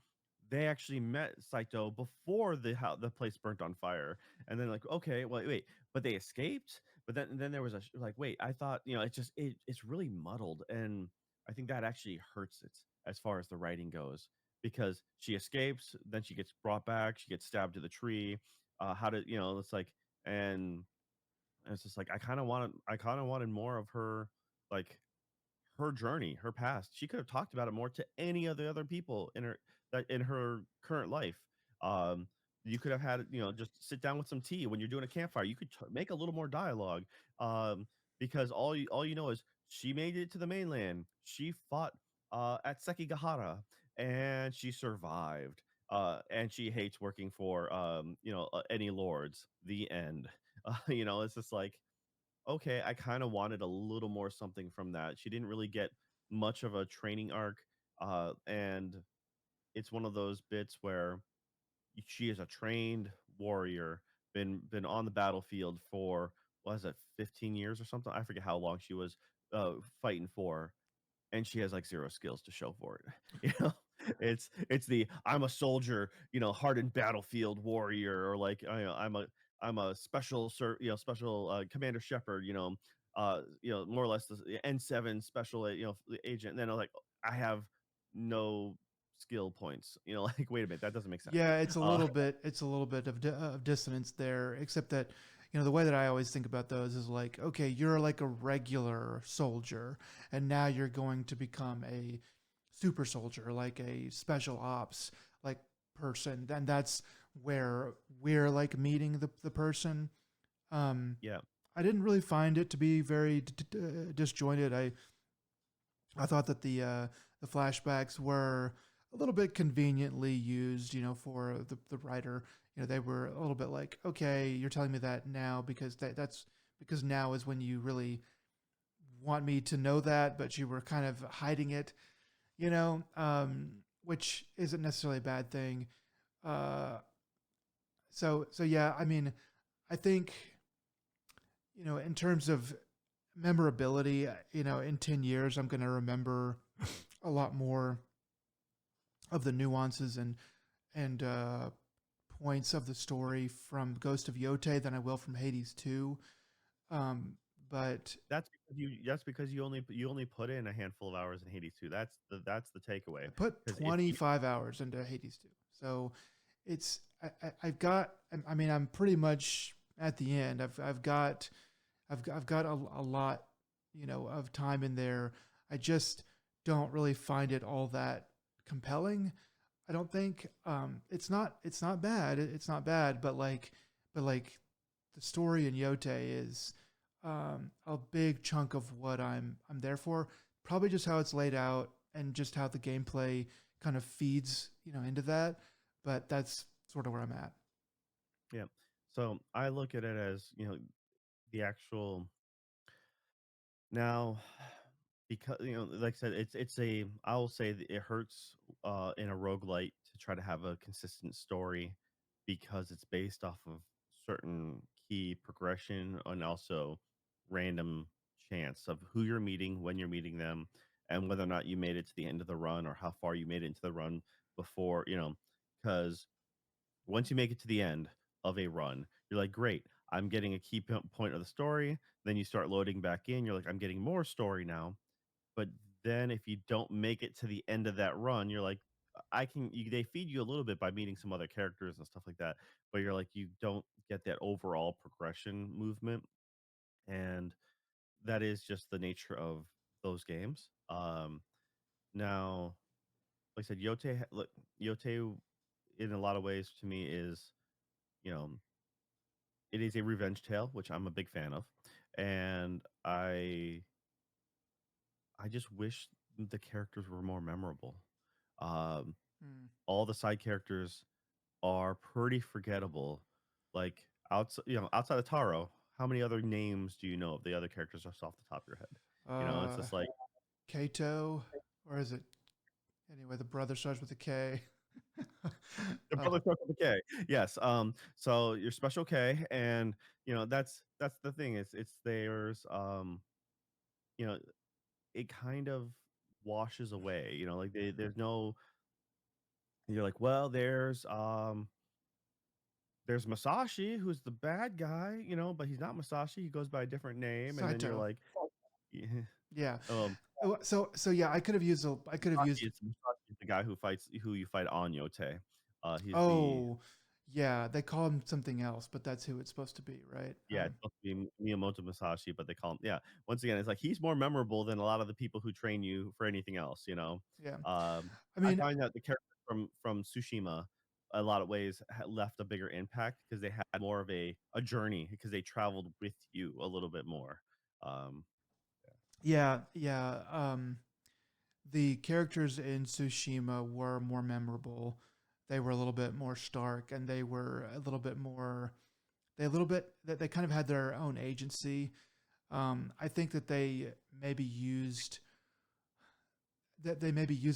they actually met Saito before the place burnt on fire, and then like, okay, well, wait, but they escaped. But then there was like, wait, I thought it's really muddled, and I think that actually hurts it as far as the writing goes, because she escapes, then she gets brought back, she gets stabbed to the tree. How to it's like, and it's just like I kind of wanted more of her, like her journey, her past. She could have talked about it more to any of the other people in her current life. Um, you could have had just sit down with some tea when you're doing a campfire. You could make a little more dialogue, because all you know is she made it to the mainland. She fought at Sekigahara and she survived. And she hates working for any lords. The end. It's just like, okay, I kind of wanted a little more something from that. She didn't really get much of a training arc, and it's one of those bits where she is a trained warrior, been on the battlefield for what is it, 15 years or something? I forget how long she was fighting for, and she has like zero skills to show for it. It's the I'm a soldier, hardened battlefield warrior, or like I'm a special Commander Shepard, more or less the N7 special agent. And then I'm like, I have no skill points. Like, wait a minute, that doesn't make sense. Yeah, Uh, it's a little bit of dissonance there, except that the way that I always think about those is like, okay, you're like a regular soldier, and now you're going to become a super soldier, like a special ops like person, and that's where we're like meeting the person. Um, yeah, I didn't really find it to be very disjointed. I thought that the flashbacks were a little bit conveniently used, for the writer. They were a little bit like, okay, you're telling me that now because that's because now is when you really want me to know that, but you were kind of hiding it, which isn't necessarily a bad thing. Uh, so yeah, I mean, I think in terms of memorability, in 10 years, I'm going to remember a lot more of the nuances and points of the story from Ghost of Yote than I will from Hades 2. Um, but that's because you only put in a handful of hours in Hades 2. That's the takeaway. I put Because if you 25 hours into Hades 2. So it's I've got I mean I'm pretty much at the end. I've got a lot, of time in there. I just don't really find it all that compelling. I don't think it's not bad. It's not bad, but like the story in Yote is a big chunk of what I'm there for. Probably just how it's laid out and just how the gameplay kind of feeds into that. But that's sort of where I'm at. yeah. So I look at it as the actual now, because like I said, I'll say that it hurts in a roguelite to try to have a consistent story, because it's based off of certain key progression and also random chance of who you're meeting, when you're meeting them, and whether or not you made it to the end of the run, or how far you made it into the run before, because once you make it to the end of a run, you're like, great, I'm getting a key point of the story. Then you start loading back in. You're like, I'm getting more story now. But then if you don't make it to the end of that run, you're like, they feed you a little bit by meeting some other characters and stuff like that. But you're like, you don't get that overall progression movement. And that is just the nature of those games. Now, like I said, Yote in a lot of ways to me is, you know, it is a revenge tale, which I'm a big fan of, and I just wish the characters were more memorable. Um, Mm. all the side characters are pretty forgettable. Like outside of Taro, how many other names do you know of the other characters just off the top of your head? It's Uh, just like Kato, or is it anyway? The brother starts with a K. the uh, brother starts with a K. Yes. So your special K, and that's the thing. It's theirs. You know, it kind of washes away. Like there's no. You're like, well, there's Masashi, who's the bad guy, but he's not Masashi. He goes by a different name, and then you're Saito. like, yeah, Yeah. um, So yeah, I could have used Masashi is the guy who you fight on Yote. He's the oh yeah, they call him something else, but that's who it's supposed to be, right? Yeah, it's supposed to be Miyamoto Masashi, but they call him Once again, it's like he's more memorable than a lot of the people who train you for anything else. Yeah. I I mean, find that the character from Tsushima, a lot of ways left a bigger impact because they had more of a journey because they traveled with you a little bit more. Um, yeah. The characters in Tsushima were more memorable. They were a little bit more stark, and they were a little bit more. They kind of had their own agency. I think that they maybe used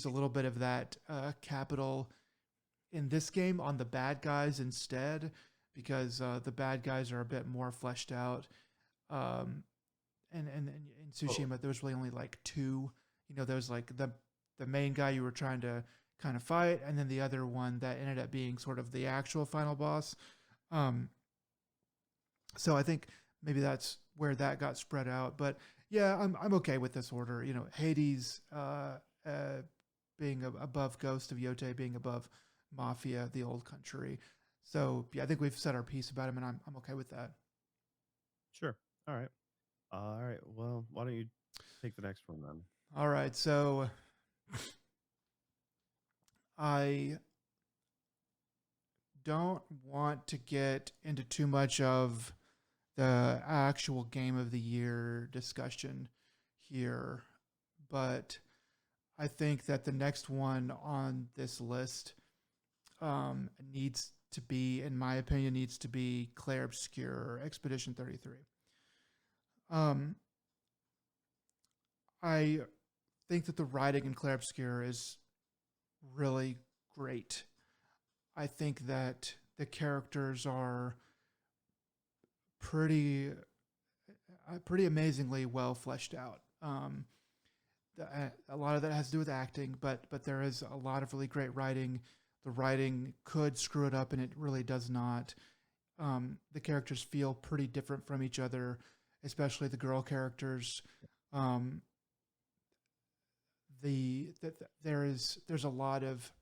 a little bit of that capital in this game on the bad guys instead, because the bad guys are a bit more fleshed out. Um, and in Tsushima, there was really only like two. There was like the main guy you were trying to kind of fight, and then the other one that ended up being sort of the actual final boss. Um, so I think maybe that's where that got spread out. But yeah, I'm okay with this order. Hades being above Ghost of Yote, being above Mafia, the old country. So yeah, I think we've said our piece about him, and I'm okay with that. sure. All right. All right. Well, why don't you take the next one then? All right, so I don't want to get into too much of the actual game of the year discussion here, but I think that the next one on this list needs to be, in my opinion, needs to be Clair Obscur Expedition 33. Um, I think that the writing in Clair Obscur is really great. I think that the characters are pretty amazingly well fleshed out. A lot of that has to do with acting, but there is a lot of really great writing. The writing could screw it up, and it really does not. The characters feel pretty different from each other, especially the girl characters. Um, there's a lot of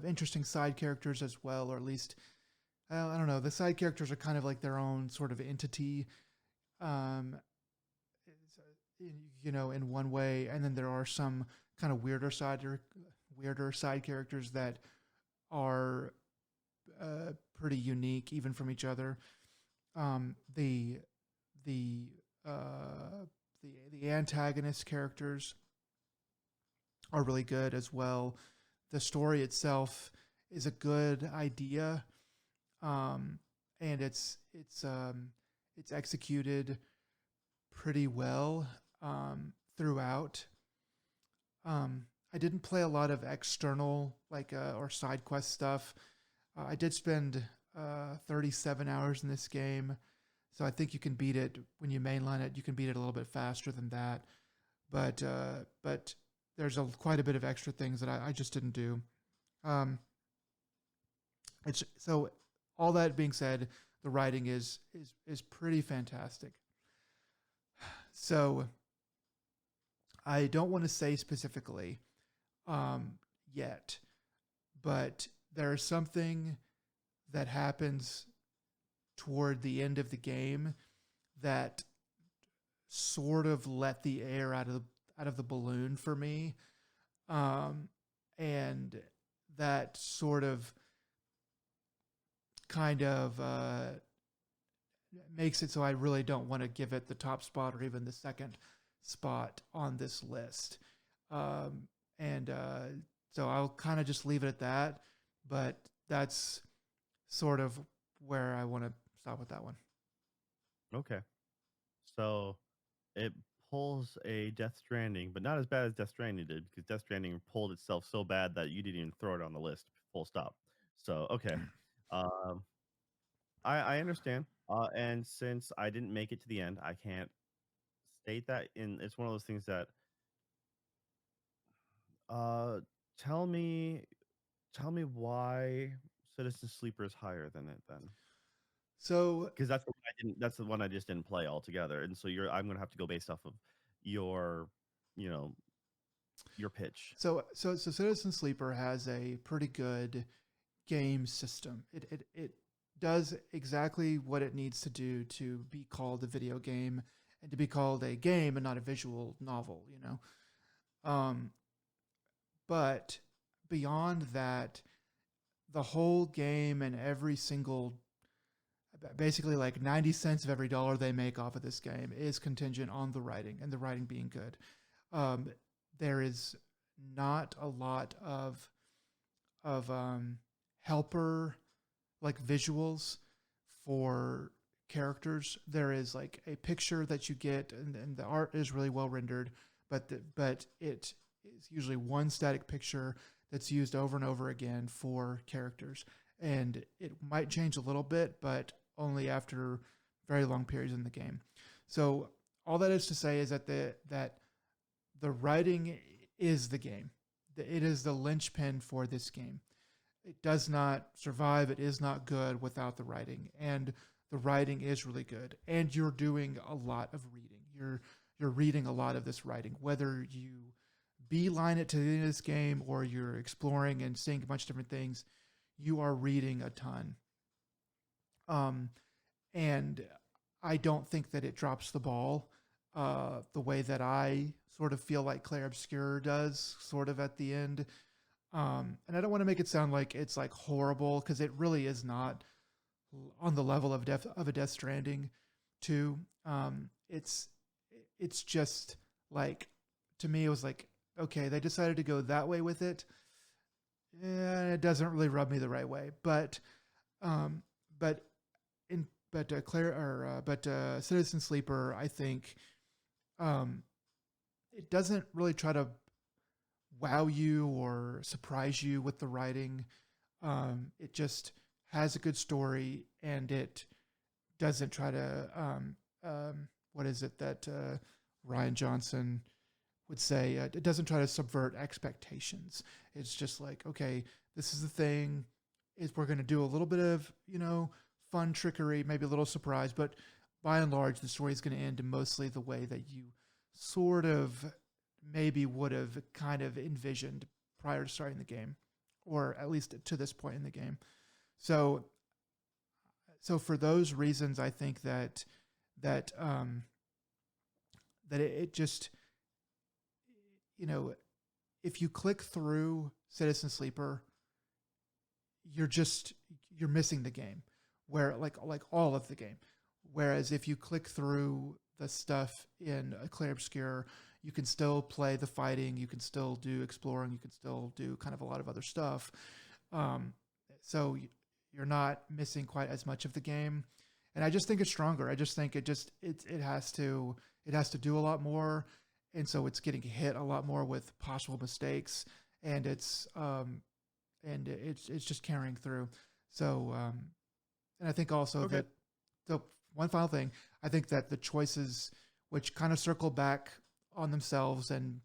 interesting side characters as well, or at least I don't know. The side characters are kind of like their own sort of entity, um, in one way, and then there are some kind of weirder side characters that are pretty unique even from each other. The the uh, the antagonist characters are really good as well. The story itself is a good idea, and it's executed pretty well throughout. I didn't play a lot of external or side quest stuff. I did spend 37 hours in this game, so I think you can beat it when you mainline it. You can beat it a little bit faster than that, but there's quite a bit of extra things that I just didn't do. It's so all that being said, the writing is pretty fantastic. So I don't want to say specifically yet, but there's something that happens toward the end of the game that sort of let the air out of the balloon for me, and that sort of kind of makes it so I really don't want to give it the top spot or even the second spot on this list. And so I'll kind of just leave it at that. But that's sort of where I want to stop with that one. Okay. So it pulls a Death Stranding, but not as bad as Death Stranding did, because Death Stranding pulled itself so bad that you didn't even throw it on the list. Full stop. So okay. Um, I understand. And since I didn't make it to the end, I can't state that. In it's one of those things that uh tell me tell me why Citizen Sleeper is higher than it then. So Because that's the one I just didn't play altogether. And so I'm gonna have to go based off of your you know your pitch. so Citizen Sleeper has a pretty good game system. It does exactly what it needs to do to be called a video game and to be called a game and not a visual novel, you know. But beyond that, the whole game and every single basically like 90 cents of every dollar they make off of this game is contingent on the writing and the writing being good. Um, there is not a lot of helper like visuals for characters. There is like a picture that you get, and the art is really well rendered, but it is usually one static picture that's used over and over again for characters, and it might change a little bit, but only after very long periods in the game. So all that is to say is that the writing is the game. It is the linchpin for this game. It does not survive. It is not good without the writing, and the writing is really good. And you're doing a lot of reading. You're reading a lot of this writing, whether you beeline it to the end of this game or you're exploring and seeing a bunch of different things. You are reading a ton. And I don't think that it drops the ball the way that I sort of feel like Claire Obscure does, sort of at the end. And I don't want to make it sound like it's like horrible, because it really is not on the level of a Death Stranding 2. It's just like, to me, it was like, okay, they decided to go that way with it, and it doesn't really rub me the right way. But but Citizen Sleeper, I think, it doesn't really try to wow you or surprise you with the writing. It just has a good story, and it doesn't try to what is it that Ryan Johnson would say? It doesn't try to subvert expectations. It's just like, okay, this is the thing. Is we're going to do a little bit of fun trickery, maybe a little surprise, but by and large, the story is going to end mostly the way that you sort of maybe would have kind of envisioned prior to starting the game, or at least to this point in the game. So for those reasons, I think that it just, if you click through Citizen Sleeper, you're missing the game, where like all of the game. Whereas if you click through the stuff in Clair Obscur, you can still play the fighting, you can still do exploring, you can still do kind of a lot of other stuff. So you're not missing quite as much of the game. And I just think it's stronger. I just think it has to do a lot more. And so it's getting hit a lot more with possible mistakes, and it's just carrying through. So, and I think also Okay. that the one final thing, I think that the choices, which kind of circle back on themselves and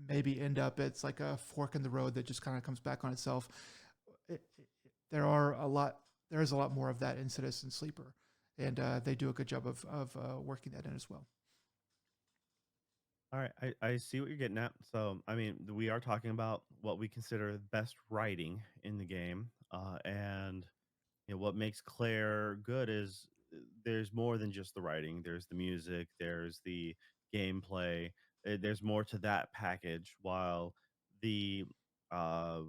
maybe end up, it's like a fork in the road that just kind of comes back on itself. There is a lot more of that in Citizen Sleeper, and they do a good job of working that in as well. All right, I see what you're getting at. So, I mean, we are talking about what we consider best writing in the game, and what makes Claire good is there's more than just the writing. There's the music, there's the gameplay. There's more to that package. While the uh,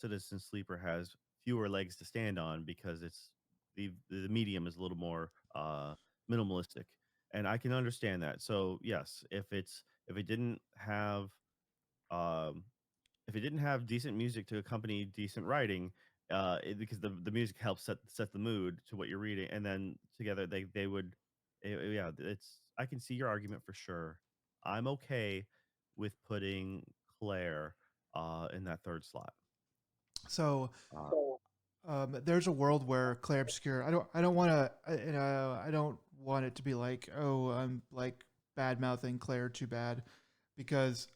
Citizen Sleeper has fewer legs to stand on because it's the medium is a little more minimalistic, and I can understand that. So yes, if it didn't have um, if it didn't have decent music to accompany decent writing, because the music helps set the mood to what you're reading, and then together they would, yeah, it's I can see your argument for sure. I'm okay with putting Claire in that third slot. So Uh, there's a world where Claire Obscure. I don't want to. I don't want it to be like, oh, I'm like bad mouthing Claire too bad, because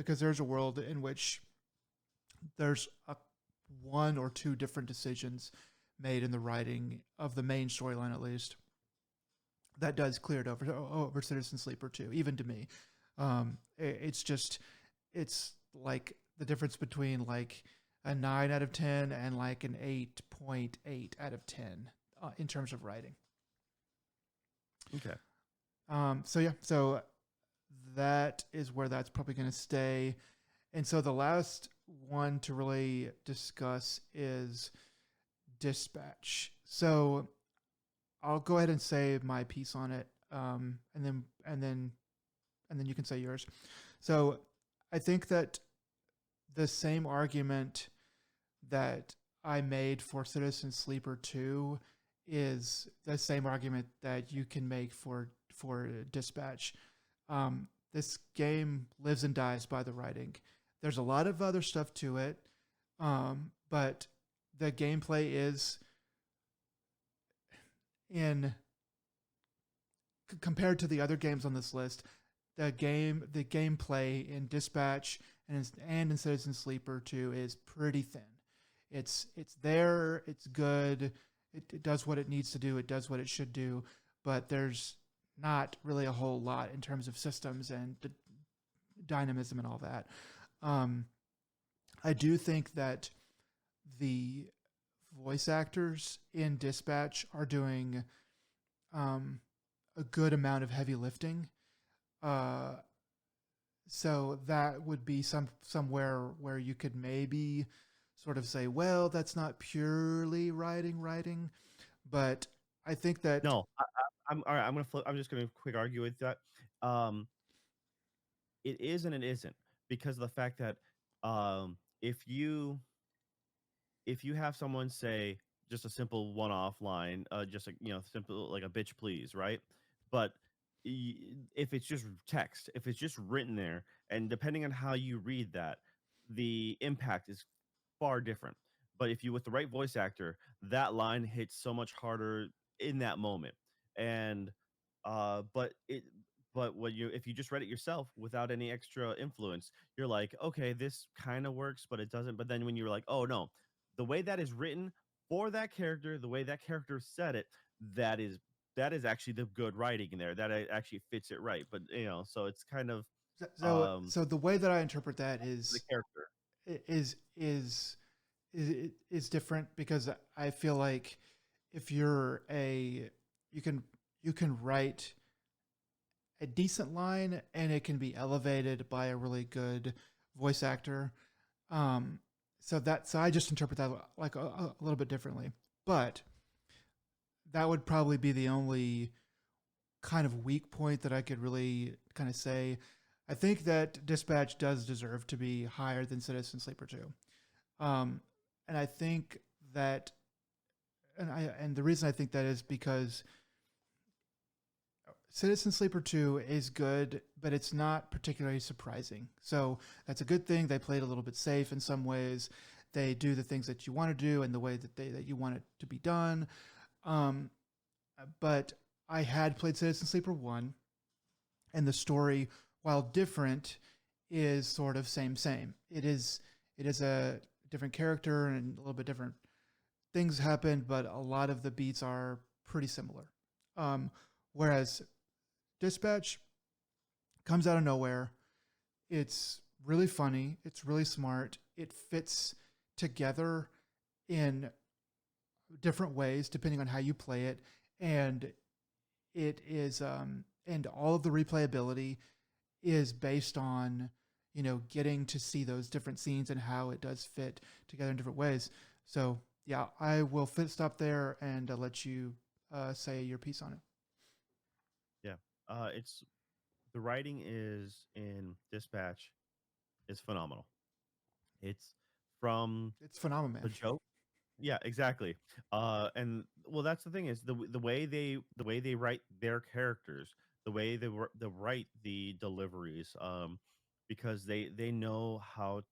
there's a world in which there's one or two different decisions made in the writing of the main storyline, at least, that does clear it over Citizen Sleeper too. Even to me, it's just it's like the difference between like a 9 out of 10 and like an 8.8 out of 10 in terms of writing. okay. So yeah, so that is where that's probably going to stay. And so the last one to really discuss is Dispatch. So I'll go ahead and say my piece on it, and then you can say yours. So I think that the same argument that I made for Citizen Sleeper 2 is the same argument that you can make for Dispatch. This game lives and dies by the writing. There's a lot of other stuff to it, but the gameplay is compared to the other games on this list. The gameplay in Dispatch and in Citizen Sleeper 2 is pretty thin. It's there. It's good. It does what it needs to do. It does what it should do. But there's not really a whole lot in terms of systems and dynamism and all that. I do think that the voice actors in Dispatch are doing a good amount of heavy lifting. So that would be somewhere where you could maybe sort of say, well, that's not purely writing, but I think that No, I'm all right. I'm just gonna quick argue with that. It is and it isn't, because of the fact that if you have someone say just a simple one-off line, just simple like a bitch please, right? But if it's just text, if it's just written there, and depending on how you read that, the impact is far different. But if you with the right voice actor, that line hits so much harder in that moment. And but if you just read it yourself without any extra influence, you're like, okay, this kind of works, but it doesn't. But then when you're like, oh no, the way that is written for that character, the way that character said it, that is actually the good writing in there. That actually fits it right. But so it's kind of so the way that I interpret that is the character. is different, because I feel like if you can write a decent line and it can be elevated by a really good voice actor. So I just interpret that like a little bit differently, but that would probably be the only kind of weak point that I could really kind of say. I think that Dispatch does deserve to be higher than Citizen Sleeper 2. And I think that, and the reason I think that is because Citizen Sleeper 2 is good, but it's not particularly surprising. So that's a good thing. They played a little bit safe in some ways. They do the things that you want to do and the way that you want it to be done. But I had played Citizen Sleeper 1, and the story, while different, is sort of same. It is a different character and a little bit different things happen, but a lot of the beats are pretty similar. Whereas Dispatch comes out of nowhere. It's really funny. It's really smart. It fits together in different ways depending on how you play it, and it is and all of the replayability is based on getting to see those different scenes and how it does fit together in different ways. So yeah, I will stop there and let you say your piece on it. Yeah. It's the writing is in Dispatch is phenomenal. It's from It's phenomenal, the man. joke. Yeah, exactly. And well, that's the thing is the way they write their characters, the way they write the deliveries, because they know how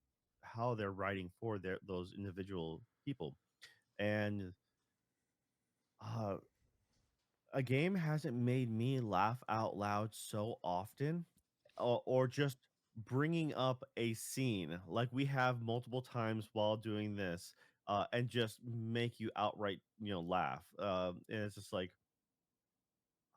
they're writing for those individual people, and uh, a game hasn't made me laugh out loud so often, or just bringing up a scene like we have multiple times while doing this, and just make you outright, laugh. And it's just like,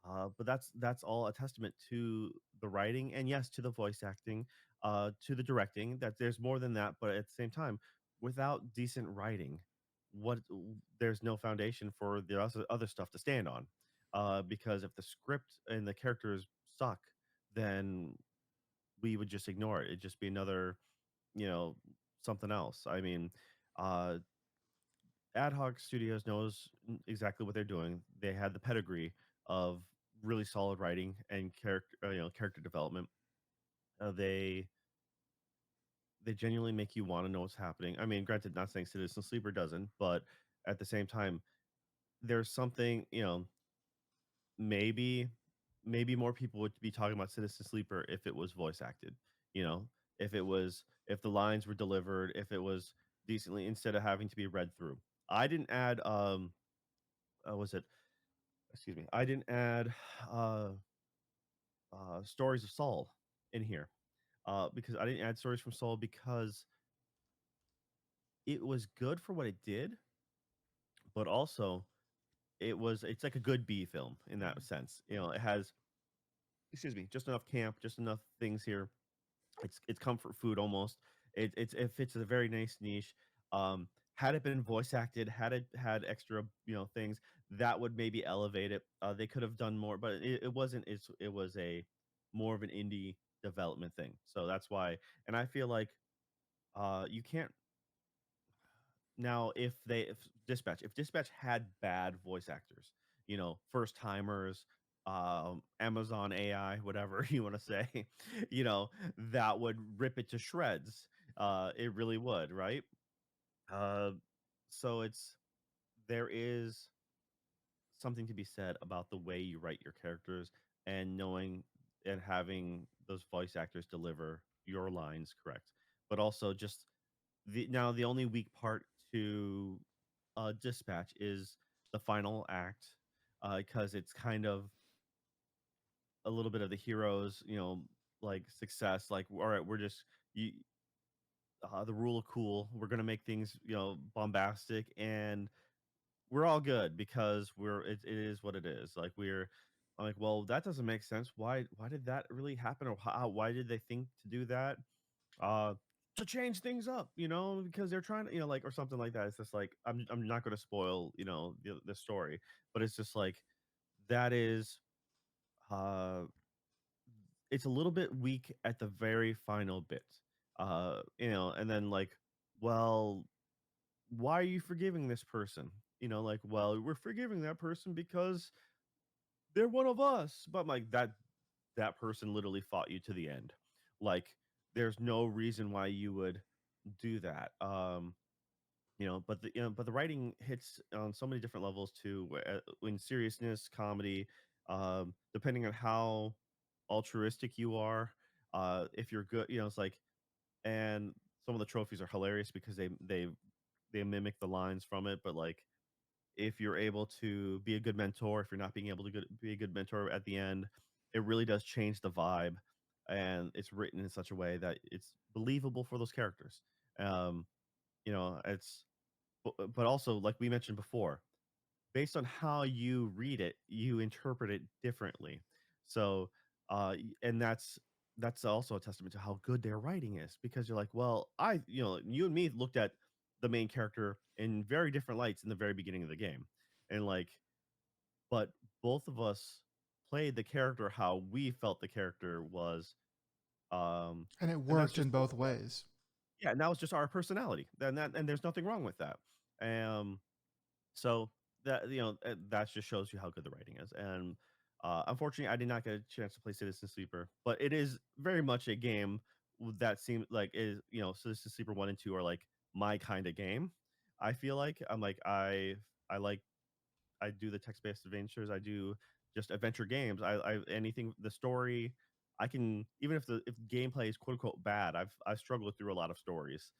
but that's all a testament to the writing and yes, to the voice acting, to the directing. That there's more than that, but at the same time, without decent writing, there's no foundation for the other stuff to stand on. Because if the script and the characters suck, then we would just ignore it. It'd just be another, you know, something else. I mean, uh, Ad Hoc Studios knows exactly what they're doing. They had the pedigree of really solid writing and character development. They genuinely make you want to know what's happening. I mean, granted, not saying Citizen Sleeper doesn't, but at the same time, there's something, maybe maybe more people would be talking about Citizen Sleeper if it was voice acted, you know, if the lines were delivered, if it was decently instead of having to be read through. I didn't add was it excuse me. I didn't add uh Stories of Saul in here. Because I didn't add Stories from Saul because it was good for what it did, but also it's like a good B film in that sense. It has, excuse me, just enough camp, just enough things here. It's comfort food almost. It fits a very nice niche. Had it been voice acted, had it had extra things that would maybe elevate it. They could have done more, but it wasn't. It was a more of an indie development thing. So that's why, and I feel like you can't now if Dispatch had bad voice actors, first timers, Amazon AI, whatever you want to say, that would rip it to shreds. It really would, right? uh so there is something to be said about the way you write your characters and knowing and having those voice actors deliver your lines correct, but also just the only weak part to Dispatch is the final act, because it's kind of a little bit of the hero's, like success. Like, all right, we're just you, the rule of cool. We're gonna make things, bombastic, and we're all good because it is what it is. Like I'm like, well, that doesn't make sense. Why did that really happen, or why did they think to do that? uh to change things up, because they're trying to, like, or something like that. It's just like I'm not going to spoil, the story, but it's just like that is uh it's a little bit weak at the very final bit. And then like, well, why are you forgiving this person? Like, well, we're forgiving that person because they're one of us. But I'm like, that person literally fought you to the end. Like, there's no reason why you would do that. But the writing hits on so many different levels too, in seriousness, comedy, depending on how altruistic you are. If you're good, it's like, and some of the trophies are hilarious because they mimic the lines from it. But like, if you're able to be a good mentor, if you're not being able to be a good mentor at the end, it really does change the vibe, and it's written in such a way that it's believable for those characters. Um, it's but also, like we mentioned before, based on how you read it, you interpret it differently. So, and that's also a testament to how good their writing is, because you're like, well, you and me looked at the main character in very different lights in the very beginning of the game, and like, but both of us played the character how we felt the character was And it And that's worked in just both ways. yeah, and that was just our personality. And there's nothing wrong with that. So that that just shows you how good the writing is. And unfortunately, I did not get a chance to play Citizen Sleeper, but it is very much a game that seems like is Citizen Sleeper 1 and 2 are like my kind of game. I feel like I like I do the text-based adventures. I do just adventure games. I anything the story. I can even if gameplay is quote unquote bad. I've struggled through a lot of stories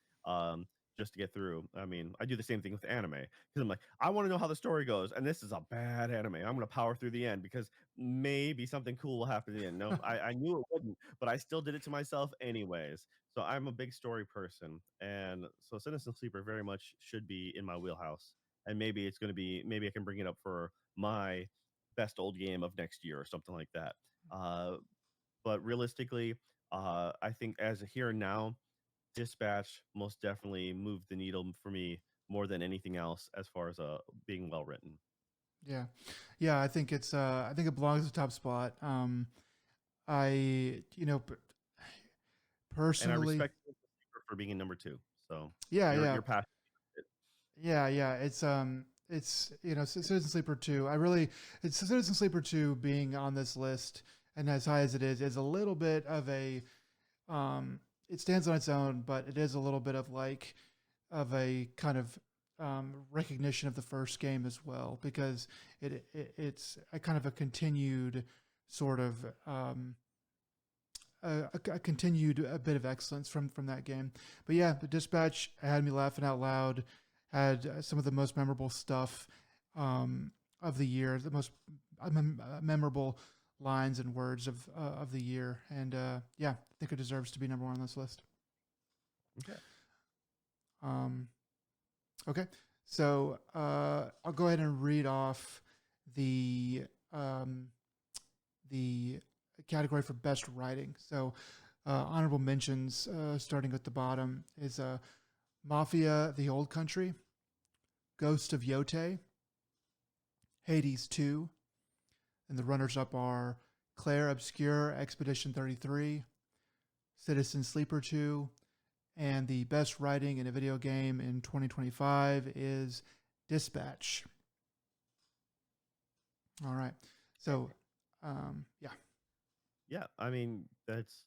just to get through. I mean, I do the same thing with anime because I'm like, I want to know how the story goes, and this is a bad anime. I'm gonna power through the end because maybe something cool will happen at the end. No, I knew it wouldn't, but I still did it to myself anyways. So I'm a big story person, and so Citizen Sleeper very much should be in my wheelhouse, and maybe it's going to be maybe I can bring it up for my best old game of next year or something like that. Uh, but realistically, I think as a here and now, Dispatch most definitely moved the needle for me more than anything else as far as being well written. Yeah. Yeah, I think it belongs to the top spot. I, And I personally, respect you for being in number two. So yeah, you're passionate. yeah. It's Citizen Sleeper 2. It's Citizen Sleeper 2 being on this list and as high as it is a little bit of a, it stands on its own, but it is a little bit of like, of a kind of recognition of the first game as well, because it's a kind of a continued sort of, a continued a bit of excellence from that game. But yeah, the Dispatch had me laughing out loud. Had some of the most memorable stuff of the year, the most memorable lines and words of the year, and yeah, I think it deserves to be number one on this list. Okay. Um, okay, so I'll go ahead and read off the the category for best writing. So, honorable mentions, starting at the bottom, is Mafia: The Old Country, Ghost of Yote, Hades 2, and the runners-up are Claire Obscure Expedition 33, Citizen Sleeper 2, and the best writing in a video game in 2025 is Dispatch. All right. So, yeah. Yeah, I mean that's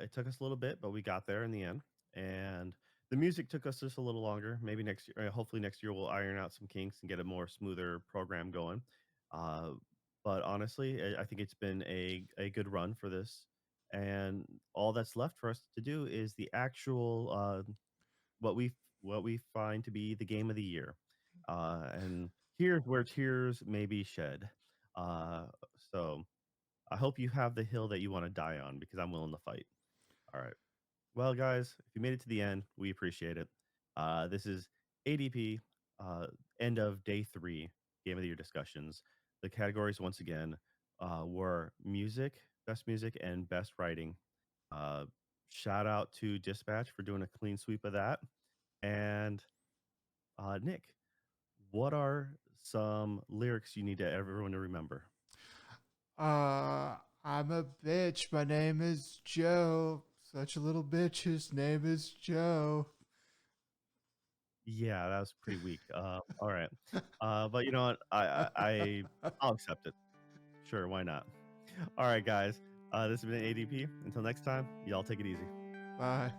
it took us a little bit, but we got there in the end. And the music took us just a little longer. Maybe next year, hopefully next year we'll iron out some kinks and get a more smoother program going. Uh, but honestly, I think it's been a good run for this, and all that's left for us to do is the actual what we find to be the game of the year. And here's where tears may be shed. Uh, so I hope you have the hill that you want to die on because I'm willing to fight. All right. Well, guys, if you made it to the end, we appreciate it. This is ADP, end of day 3, game of the year discussions. The categories, once again, were music, best music, and best writing. Uh, Shout out to Dispatch for doing a clean sweep of that. And Nick, what are some lyrics you need to everyone to remember? I'm a bitch. My name is Joe. Such a little bitch. His name is Joe. Yeah, that was pretty weak. All right, but you know what? I'll accept it. Sure, why not? All right, guys. This has been ADP. Until next time, y'all take it easy. Bye.